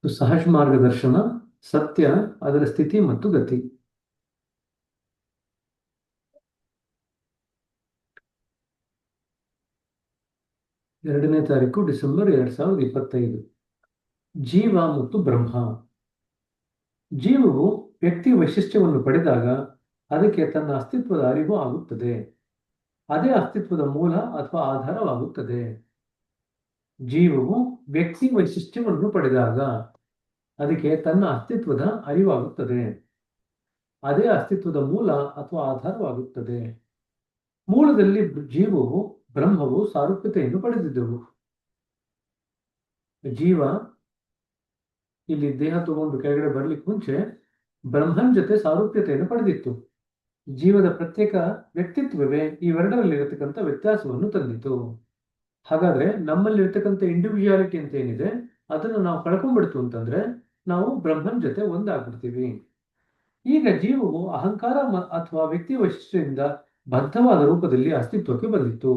ಸಹಜ ಮಾರ್ಗದರ್ಶನ, ಸತ್ಯ, ಅದರ ಸ್ಥಿತಿ ಮತ್ತು ಗತಿ. ಎರಡನೇ ತಾರೀಕು ಡಿಸೆಂಬರ್ 2025. ಜೀವ ಮತ್ತು ಬ್ರಹ್ಮ. ಜೀವವು ವ್ಯಕ್ತಿ ವೈಶಿಷ್ಟ್ಯವನ್ನು ಪಡೆದಾಗ ಅದಕ್ಕೆ ತನ್ನ ಅಸ್ತಿತ್ವದ ಅರಿವು ಆಗುತ್ತದೆ. ಅದೇ ಅಸ್ತಿತ್ವದ ಮೂಲ ಅಥವಾ ಆಧಾರವಾಗುತ್ತದೆ. ಜೀವವು ವ್ಯಕ್ತಿ ವೈಶಿಷ್ಟ್ಯವನ್ನು ಪಡೆದಾಗ ಅದಕ್ಕೆ ತನ್ನ ಅಸ್ತಿತ್ವದ ಅರಿವಾಗುತ್ತದೆ. ಅದೇ ಅಸ್ತಿತ್ವದ ಮೂಲ ಅಥವಾ ಆಧಾರವಾಗುತ್ತದೆ. ಮೂಲದಲ್ಲಿ ಜೀವವು ಬ್ರಹ್ಮವು ಸಾರೂಪ್ಯತೆಯನ್ನು ಪಡೆದಿದ್ದವು. ಜೀವ ಇಲ್ಲಿ ದೇಹ ತಗೊಂಡು ಕೆಳಗಡೆ ಬರ್ಲಿಕ್ಕೆ ಮುಂಚೆ ಬ್ರಹ್ಮನ್ ಜೊತೆ ಸಾರೂಪ್ಯತೆಯನ್ನು ಪಡೆದಿತ್ತು. ಜೀವದ ಪ್ರತ್ಯೇಕ ವ್ಯಕ್ತಿತ್ವವೇ ಇವೆರಡರಲ್ಲಿರತಕ್ಕಂಥ ವ್ಯತ್ಯಾಸವನ್ನು ತಂದಿತು. ಹಾಗಾದ್ರೆ ನಮ್ಮಲ್ಲಿರ್ತಕ್ಕಂಥ ಇಂಡಿವಿಜುವಾಲಿಟಿ ಅಂತ ಏನಿದೆ ಅದನ್ನು ನಾವು ಕಳ್ಕೊಂಡ್ಬಿಡ್ತು ಅಂತಂದ್ರೆ ನಾವು ಬ್ರಹ್ಮನ್ ಜೊತೆ ಒಂದಾಗ್ಬಿಡ್ತೀವಿ. ಈಗ ಜೀವವು ಅಹಂಕಾರ ಅಥವಾ ವ್ಯಕ್ತಿ ವೈಶಿಷ್ಟ್ಯದಿಂದ ಬದ್ಧವಾದ ರೂಪದಲ್ಲಿ ಅಸ್ತಿತ್ವಕ್ಕೆ ಬಂದಿತ್ತು.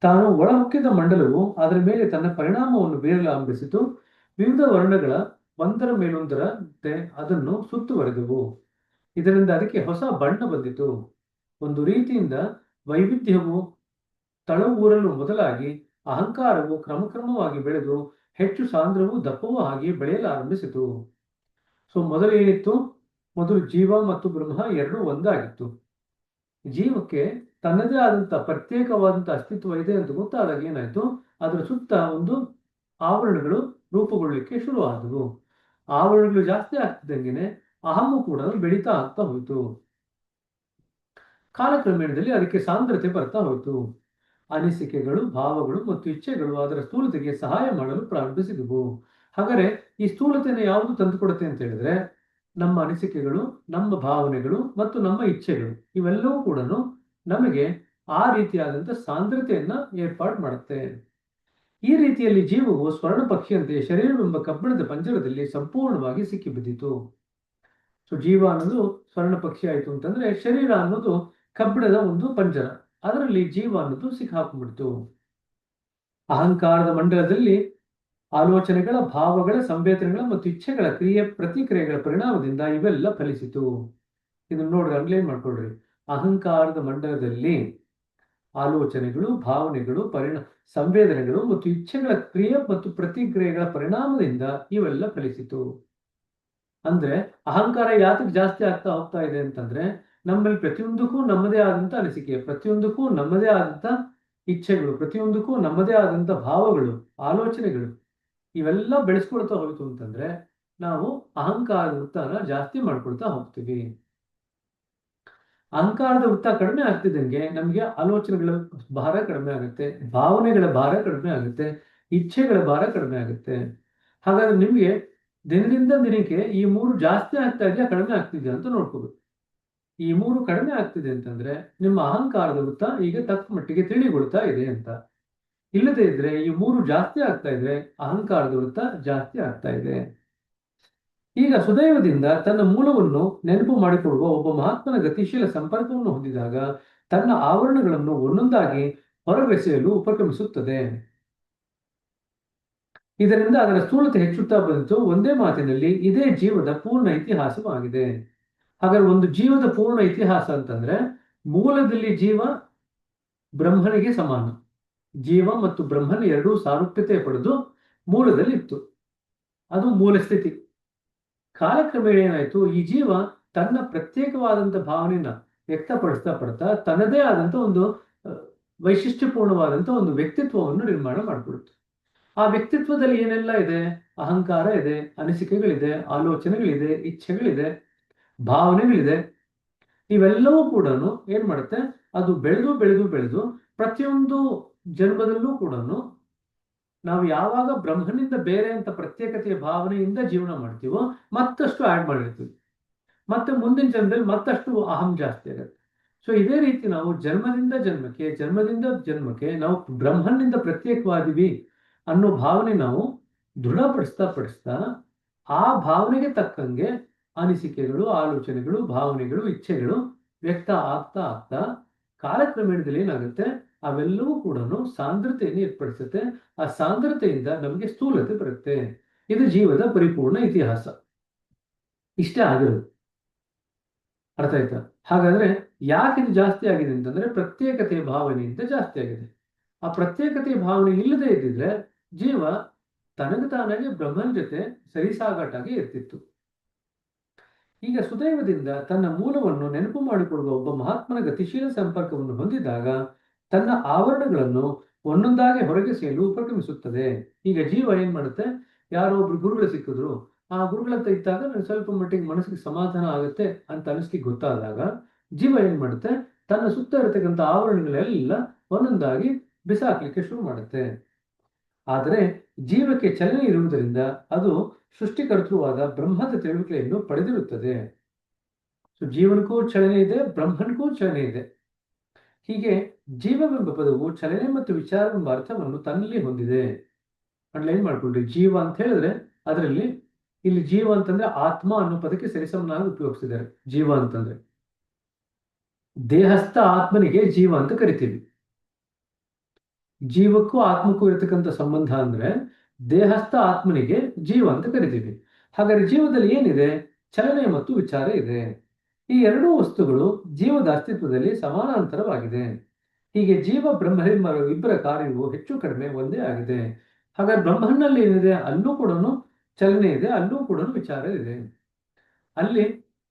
ತಾನು ಒಳಹೊಕ್ಕಿದ ಮಂಡಲವು ಅದರ ಮೇಲೆ ತನ್ನ ಪರಿಣಾಮವನ್ನು ಬೀರಲು ಆರಂಭಿಸಿತು. ವಿವಿಧ ವರ್ಣಗಳ ಒಂದರ ಮೇಲೊಂದರಂತೆ ಅದನ್ನು ಸುತ್ತುವರೆದವು. ಇದರಿಂದ ಅದಕ್ಕೆ ಹೊಸ ಬಣ್ಣ ಬಂದಿತು. ಒಂದು ರೀತಿಯಿಂದ ವೈವಿಧ್ಯವು ತಳವೂರಲು ಮೊದಲಾಗಿ ಅಹಂಕಾರವು ಕ್ರಮಕ್ರಮವಾಗಿ ಬೆಳೆದು ಹೆಚ್ಚು ಸಾಂದ್ರವೂ ದಪ್ಪವೂ ಆಗಿ ಬೆಳೆಯಲು ಆರಂಭಿಸಿತು. ಮೊದಲು ಏನಿತ್ತು? ಮೊದಲು ಜೀವ ಮತ್ತು ಬ್ರಹ್ಮ ಎರಡೂ ಒಂದಾಗಿತ್ತು. ಜೀವಕ್ಕೆ ತನ್ನದೇ ಆದಂತಹ ಪ್ರತ್ಯೇಕವಾದಂತಹ ಅಸ್ತಿತ್ವ ಇದೆ ಅಂತ ಗೊತ್ತಾದಾಗ ಏನಾಯ್ತು, ಅದರ ಸುತ್ತ ಒಂದು ಆವರಣಗಳು ರೂಪುಗೊಳ್ಳಲಿಕ್ಕೆ ಶುರುವಾದವು. ಆವರಣಗಳು ಜಾಸ್ತಿ ಆಗ್ತಿದ್ದಂಗೆನೆ ಅಹಮ್ಮು ಕೂಡ ಬೆಳೀತಾ ಆಗ್ತಾ ಹೋಯ್ತು. ಕಾಲಕ್ರಮೇಣದಲ್ಲಿ ಅದಕ್ಕೆ ಸಾಂದ್ರತೆ ಬರ್ತಾ ಹೋಯ್ತು. ಅನಿಸಿಕೆಗಳು, ಭಾವಗಳು ಮತ್ತು ಇಚ್ಛೆಗಳು ಅದರ ಸ್ಥೂಲತೆಗೆ ಸಹಾಯ ಮಾಡಲು ಪ್ರಾರಂಭಿಸಿದವು. ಹಾಗಾದ್ರೆ ಈ ಸ್ಥೂಲತೆಯನ್ನು ಯಾವುದು ತಂದುಕೊಡುತ್ತೆ ಅಂತ ಹೇಳಿದ್ರೆ, ನಮ್ಮ ಅನಿಸಿಕೆಗಳು, ನಮ್ಮ ಭಾವನೆಗಳು ಮತ್ತು ನಮ್ಮ ಇಚ್ಛೆಗಳು ಇವೆಲ್ಲವೂ ಕೂಡ ನಮಗೆ ಆ ರೀತಿಯಾದಂಥ ಸಾಂದ್ರತೆಯನ್ನ ಏರ್ಪಾಡು ಮಾಡುತ್ತೆ. ಈ ರೀತಿಯಲ್ಲಿ ಜೀವವು ಸ್ವರ್ಣ ಪಕ್ಷಿಯಂತೆ ಶರೀರವೆಂಬ ಕಬ್ಬಿಣದ ಪಂಜರದಲ್ಲಿ ಸಂಪೂರ್ಣವಾಗಿ ಸಿಕ್ಕಿಬಿದ್ದಿತು. ಜೀವ ಅನ್ನೋದು ಸ್ವರ್ಣ ಪಕ್ಷಿ ಆಯಿತು ಅಂತಂದ್ರೆ, ಶರೀರ ಅನ್ನೋದು ಕಬ್ಬಿಣದ ಒಂದು ಪಂಜರ, ಅದರಲ್ಲಿ ಜೀವ ಅನ್ನೋದು ಸಿಕ್ಕಾಕೊಂಡ್ಬಿಡ್ತು. ಅಹಂಕಾರದ ಮಂಡಲದಲ್ಲಿ ಆಲೋಚನೆಗಳ, ಭಾವಗಳ, ಸಂವೇದನೆಗಳ ಮತ್ತು ಇಚ್ಛೆಗಳ ಪ್ರತಿಕ್ರಿಯೆಗಳ ಪರಿಣಾಮದಿಂದ ಇವೆಲ್ಲ ಫಲಿಸಿತು. ಇದನ್ನು ನೋಡ್ರಿ, ಅಂಡ್ಲೈನ್ ಮಾಡ್ಕೊಳ್ರಿ. ಅಹಂಕಾರದ ಮಂಡಲದಲ್ಲಿ ಆಲೋಚನೆಗಳು, ಭಾವನೆಗಳು, ಸಂವೇದನೆಗಳು ಮತ್ತು ಇಚ್ಛೆಗಳ ಕ್ರಿಯೆ ಮತ್ತು ಪ್ರತಿಕ್ರಿಯೆಗಳ ಪರಿಣಾಮದಿಂದ ಇವೆಲ್ಲ ಫಲಿಸಿತು. ಅಂದ್ರೆ ಅಹಂಕಾರ ಯಾತಕ್ಕೆ ಜಾಸ್ತಿ ಆಗ್ತಾ ಹೋಗ್ತಾ ಇದೆ ಅಂತಂದ್ರೆ, ನಮ್ಮಲ್ಲಿ ಪ್ರತಿಯೊಂದಕ್ಕೂ ನಮ್ಮದೇ ಆದಂತ ಅನಿಸಿಕೆ, ಪ್ರತಿಯೊಂದಕ್ಕೂ ನಮ್ಮದೇ ಆದಂತ ಇಚ್ಛೆಗಳು, ಪ್ರತಿಯೊಂದಕ್ಕೂ ನಮ್ಮದೇ ಆದಂತ ಭಾವಗಳು, ಆಲೋಚನೆಗಳು ಇವೆಲ್ಲ ಬೆಳೆಸ್ಕೊಳ್ತಾ ಹೋಯ್ತು ಅಂತಂದ್ರೆ ನಾವು ಅಹಂಕಾರದ ವೃತ್ತನ ಜಾಸ್ತಿ ಮಾಡ್ಕೊಳ್ತಾ ಹೋಗ್ತೀವಿ. ಅಹಂಕಾರದ ವೃತ್ತ ಕಡಿಮೆ ಆಗ್ತಿದ್ದಂಗೆ ನಮಗೆ ಆಲೋಚನೆಗಳ ಭಾರ ಕಡಿಮೆ ಆಗುತ್ತೆ, ಭಾವನೆಗಳ ಭಾರ ಕಡಿಮೆ ಆಗುತ್ತೆ, ಇಚ್ಛೆಗಳ ಭಾರ ಕಡಿಮೆ ಆಗುತ್ತೆ. ಹಾಗಾದ್ರೆ ನಿಮಗೆ ದಿನದಿಂದ ದಿನಕ್ಕೆ ಈ ಮೂರು ಜಾಸ್ತಿ ಆಗ್ತಾ ಇದೆಯಾ ಕಡಿಮೆ ಆಗ್ತಿದೆಯಾ ಅಂತ ನೋಡ್ಕೋಬೇಕು. ಈ ಮೂರು ಕಡಿಮೆ ಆಗ್ತಿದೆ ಅಂತಂದ್ರೆ ನಿಮ್ಮ ಅಹಂಕಾರದ ವೃತ್ತ ಈಗ ತಕ್ಕ ಮಟ್ಟಿಗೆ ತಿಳಿಗೊಳ್ತಾ ಇದೆ ಅಂತ. ಇಲ್ಲದೆ ಇದ್ರೆ ಈ ಮೂರು ಜಾಸ್ತಿ ಆಗ್ತಾ ಇದ್ರೆ ಅಹಂಕಾರದ ವೃತ್ತ ಜಾಸ್ತಿ ಆಗ್ತಾ ಇದೆ. ಈಗ ಸುದೈವದಿಂದ ತನ್ನ ಮೂಲವನ್ನು ನೆನಪು ಮಾಡಿಕೊಡುವ ಒಬ್ಬ ಮಹಾತ್ಮನ ಗತಿಶೀಲ ಸಂಪರ್ಕವನ್ನು ಹೊಂದಿದಾಗ ತನ್ನ ಆವರಣಗಳನ್ನು ಒಂದೊಂದಾಗಿ ಹೊರಗೆಸೆಯಲು ಉಪಕ್ರಮಿಸುತ್ತದೆ. ಇದರಿಂದ ಅದರ ಸ್ಥೂಲತೆ ಹೆಚ್ಚುತ್ತಾ ಬಂತು. ಒಂದೇ ಮಾತಿನಲ್ಲಿ ಇದೇ ಜೀವದ ಪೂರ್ಣ ಇತಿಹಾಸವಾಗಿದೆ. ಹಾಗಾದ್ರೆ ಒಂದು ಜೀವದ ಪೂರ್ಣ ಇತಿಹಾಸ ಅಂತಂದ್ರೆ, ಮೂಲದಲ್ಲಿ ಜೀವ ಬ್ರಹ್ಮನಿಗೆ ಸಮಾನ. ಜೀವ ಮತ್ತು ಬ್ರಹ್ಮನ ಎರಡೂ ಸಾರೂಪ್ಯತೆ ಪಡೆದು ಮೂಲದಲ್ಲಿ ಇತ್ತು. ಅದು ಮೂಲ ಸ್ಥಿತಿ. ಕಾಲಕ್ರಮೇಣ ಏನಾಯ್ತು, ಈ ಜೀವ ತನ್ನ ಪ್ರತ್ಯೇಕವಾದಂಥ ಭಾವನೆಯನ್ನ ವ್ಯಕ್ತಪಡಿಸ್ತಾ ಪಡ್ತಾ ತನ್ನದೇ ಆದಂಥ ಒಂದು ವೈಶಿಷ್ಟ್ಯಪೂರ್ಣವಾದಂಥ ಒಂದು ವ್ಯಕ್ತಿತ್ವವನ್ನು ನಿರ್ಮಾಣ ಮಾಡಿಕೊಡುತ್ತೆ. ಆ ವ್ಯಕ್ತಿತ್ವದಲ್ಲಿ ಏನೆಲ್ಲ ಇದೆ? ಅಹಂಕಾರ ಇದೆ, ಅನಿಸಿಕೆಗಳಿದೆ, ಆಲೋಚನೆಗಳಿದೆ, ಇಚ್ಛೆಗಳಿದೆ, ಭಾವನೆಗಳಿದೆ. ಇವೆಲ್ಲವೂ ಕೂಡ ಏನ್ ಮಾಡುತ್ತೆ, ಅದು ಬೆಳೆದು ಬೆಳೆದು ಬೆಳೆದು ಪ್ರತಿಯೊಂದು ಜನ್ಮದಲ್ಲೂ ಕೂಡ ನಾವು ಯಾವಾಗ ಬ್ರಹ್ಮನಿಂದ ಬೇರೆ ಅಂತ ಪ್ರತ್ಯೇಕತೆಯ ಭಾವನೆಯಿಂದ ಜೀವನ ಮಾಡ್ತೀವೋ ಮತ್ತಷ್ಟು ಆಡ್ ಮಾಡಿರ್ತೀವಿ. ಮತ್ತೆ ಮುಂದಿನ ಜನ್ಮದಲ್ಲಿ ಮತ್ತಷ್ಟು ಅಹಂ ಜಾಸ್ತಿ ಆಗುತ್ತೆ. ಇದೇ ರೀತಿ ನಾವು ಜನ್ಮದಿಂದ ಜನ್ಮಕ್ಕೆ ನಾವು ಬ್ರಹ್ಮನಿಂದ ಪ್ರತ್ಯೇಕವಾದಿವಿ ಅನ್ನೋ ಭಾವನೆ ನಾವು ದೃಢಪಡಿಸ್ತಾ ಆ ಭಾವನೆಗೆ ತಕ್ಕಂಗೆ ಅನಿಸಿಕೆಗಳು, ಆಲೋಚನೆಗಳು, ಭಾವನೆಗಳು, ಇಚ್ಛೆಗಳು ವ್ಯಕ್ತ ಆಗ್ತಾ ಕಾಲಕ್ರಮೇಣದಲ್ಲಿ ಏನಾಗುತ್ತೆ, ಅವೆಲ್ಲವೂ ಕೂಡ ಸಾಂದ್ರತೆಯನ್ನು ಏರ್ಪಡಿಸುತ್ತೆ. ಆ ಸಾಂದ್ರತೆಯಿಂದ ನಮಗೆ ಸ್ಥೂಲತೆ ಬರುತ್ತೆ. ಇದು ಜೀವದ ಪರಿಪೂರ್ಣ ಇತಿಹಾಸ. ಇಷ್ಟೇ ಆಗಿರೋದು. ಅರ್ಥ ಆಯ್ತಾ? ಹಾಗಾದ್ರೆ ಯಾಕೆ ಇದು ಜಾಸ್ತಿ ಆಗಿದೆ ಅಂತಂದ್ರೆ ಪ್ರತ್ಯೇಕತೆಯ ಭಾವನೆಯಿಂದ ಜಾಸ್ತಿ ಆಗಿದೆ. ಆ ಪ್ರತ್ಯೇಕತೆಯ ಭಾವನೆ ಇಲ್ಲದೆ ಇದ್ದಿದ್ರೆ ಜೀವ ತನಗೆ ತಾನಾಗಿ ಬ್ರಹ್ಮನ ಜೊತೆ ಸರಿಸಾಗಾಟಾಗಿ ಇರ್ತಿತ್ತು. ಈಗ ಸುದೈವದಿಂದ ತನ್ನ ಮೂಲವನ್ನು ನೆನಪು ಮಾಡಿಕೊಳ್ಳುವ ಒಬ್ಬ ಮಹಾತ್ಮನ ಗತಿಶೀಲ ಸಂಪರ್ಕವನ್ನು ಹೊಂದಿದಾಗ ತನ್ನ ಆವರಣಗಳನ್ನು ಒಂದೊಂದಾಗಿ ಹೊರಗೆ ಸೇರಲು ಉಪಕ್ರಮಿಸುತ್ತದೆ. ಈಗ ಜೀವ ಏನ್ ಮಾಡುತ್ತೆ, ಯಾರೋ ಒಬ್ರು ಗುರುಗಳು ಸಿಕ್ಕಿದ್ರು, ಆ ಗುರುಗಳಂತ ಇದ್ದಾಗ ನನಗೆ ಸ್ವಲ್ಪ ಮಟ್ಟಿಗೆ ಮನಸ್ಸಿಗೆ ಸಮಾಧಾನ ಆಗುತ್ತೆ ಅಂತ ಅನಿಸ್ಲಿಕ್ಕೆ ಗೊತ್ತಾದಾಗ ಜೀವ ಏನ್ ಮಾಡುತ್ತೆ, ತನ್ನ ಸುತ್ತ ಇರತಕ್ಕಂಥ ಆವರಣಗಳೆಲ್ಲ ಒಂದೊಂದಾಗಿ ಬಿಸಾಕ್ಲಿಕ್ಕೆ ಶುರು ಮಾಡುತ್ತೆ. ಆದರೆ ಜೀವಕ್ಕೆ ಚಲನೆ ಇರುವುದರಿಂದ ಅದು ಸೃಷ್ಟಿಕರ್ತೃವಾದ ಬ್ರಹ್ಮದ ತಿಳುವಳಿಕೆಯನ್ನು ಪಡೆದಿರುತ್ತದೆ. ಸೊ ಜೀವನಕ್ಕೂ ಚಲನೆ ಇದೆ, ಬ್ರಹ್ಮನಿಗೂ ಚಲನೆ ಇದೆ. ಹೀಗೆ ಜೀವವೆಂಬ ಪದವು ಚಲನೆ ಮತ್ತು ವಿಚಾರವೆಂಬ ಅರ್ಥವನ್ನು ತನ್ನಲ್ಲಿ ಹೊಂದಿದೆ. ಅಂಡ್ಲೈನ್ ಮಾಡ್ಕೊಳ್ರಿ. ಜೀವ ಅಂತ ಹೇಳಿದ್ರೆ ಅದರಲ್ಲಿ ಇಲ್ಲಿ ಜೀವ ಅಂತಂದ್ರೆ ಆತ್ಮ ಅನ್ನೋ ಪದಕ್ಕೆ ಸರಿಸಮನಾಗಿ ಉಪಯೋಗಿಸಿದ್ದಾರೆ. ಜೀವ ಅಂತಂದ್ರೆ ದೇಹಸ್ಥ ಆತ್ಮನಿಗೆ ಜೀವ ಅಂತ ಕರಿತೀವಿ. ಜೀವಕ್ಕೂ ಆತ್ಮಕ್ಕೂ ಇರತಕ್ಕಂಥ ಸಂಬಂಧ ಅಂದ್ರೆ ದೇಹಸ್ಥ ಆತ್ಮನಿಗೆ ಜೀವ ಅಂತ ಕರಿತೀವಿ. ಹಾಗಾದ್ರೆ ಜೀವದಲ್ಲಿ ಏನಿದೆ? ಚಲನೆ ಮತ್ತು ವಿಚಾರ ಇದೆ. ಈ ಎರಡೂ ವಸ್ತುಗಳು ಜೀವದ ಅಸ್ತಿತ್ವದಲ್ಲಿ ಸಮಾನಾಂತರವಾಗಿದೆ. ಹೀಗೆ ಜೀವ ಬ್ರಹ್ಮ ಇಬ್ಬರ ಕಾರ್ಯವು ಹೆಚ್ಚು ಕಡಿಮೆ ಒಂದೇ ಆಗಿದೆ. ಹಾಗಾದ್ರೆ ಬ್ರಹ್ಮನಲ್ಲಿ ಏನಿದೆ? ಅಲ್ಲೂ ಕೂಡ ಚಲನೆ ಇದೆ, ಅಲ್ಲೂ ಕೂಡ ವಿಚಾರ ಇದೆ. ಅಲ್ಲಿ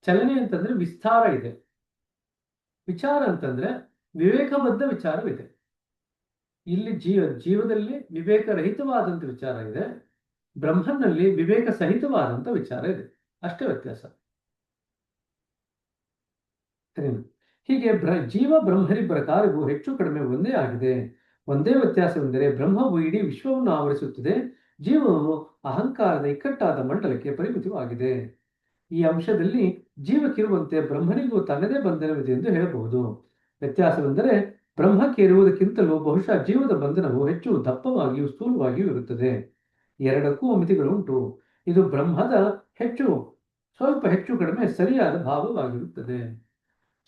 ಚಲನೆ ಅಂತಂದ್ರೆ ವಿಸ್ತಾರ ಇದೆ, ವಿಚಾರ ಅಂತಂದ್ರೆ ವಿವೇಕಬದ್ಧ ವಿಚಾರವಿದೆ. ಇಲ್ಲಿ ಜೀವದಲ್ಲಿ ವಿವೇಕರಹಿತವಾದಂಥ ವಿಚಾರ ಇದೆ, ಬ್ರಹ್ಮನಲ್ಲಿ ವಿವೇಕ ಸಹಿತವಾದಂಥ ವಿಚಾರ ಇದೆ. ಅಷ್ಟೇ ವ್ಯತ್ಯಾಸ. ಸರಿನಾ? ಹೀಗೆ ಜೀವ ಬ್ರಹ್ಮರಿಬ್ಬರ ಕಾರ್ಯವು ಹೆಚ್ಚು ಕಡಿಮೆ ಒಂದೇ ಆಗಿದೆ. ಒಂದೇ ವ್ಯತ್ಯಾಸವೆಂದರೆ ಬ್ರಹ್ಮವು ಇಡೀ ವಿಶ್ವವನ್ನು ಆವರಿಸುತ್ತದೆ, ಜೀವವು ಅಹಂಕಾರದ ಇಕ್ಕಟ್ಟಾದ ಮಂಡಲಕ್ಕೆ ಪರಿಮಿತವಾಗಿದೆ. ಈ ಅಂಶದಲ್ಲಿ ಜೀವಕ್ಕಿರುವಂತೆ ಬ್ರಹ್ಮನಿಗೂ ತನ್ನದೇ ಬಂಧನವಿದೆ ಎಂದು ಹೇಳಬಹುದು. ವ್ಯತ್ಯಾಸವೆಂದರೆ ಬ್ರಹ್ಮಕ್ಕೆ ಇರುವುದಕ್ಕಿಂತಲೂ ಬಹುಶಃ ಜೀವದ ಬಂಧನವು ಹೆಚ್ಚು ದಪ್ಪವಾಗಿಯೂ ಸ್ಥೂಲವಾಗಿಯೂ ಇರುತ್ತದೆ. ಎರಡಕ್ಕೂ ಮಿತಿಗಳು ಉಂಟು. ಇದು ಬ್ರಹ್ಮದ ಸ್ವಲ್ಪ ಹೆಚ್ಚು ಕಡಿಮೆ ಸರಿಯಾದ ಭಾವವಾಗಿರುತ್ತದೆ.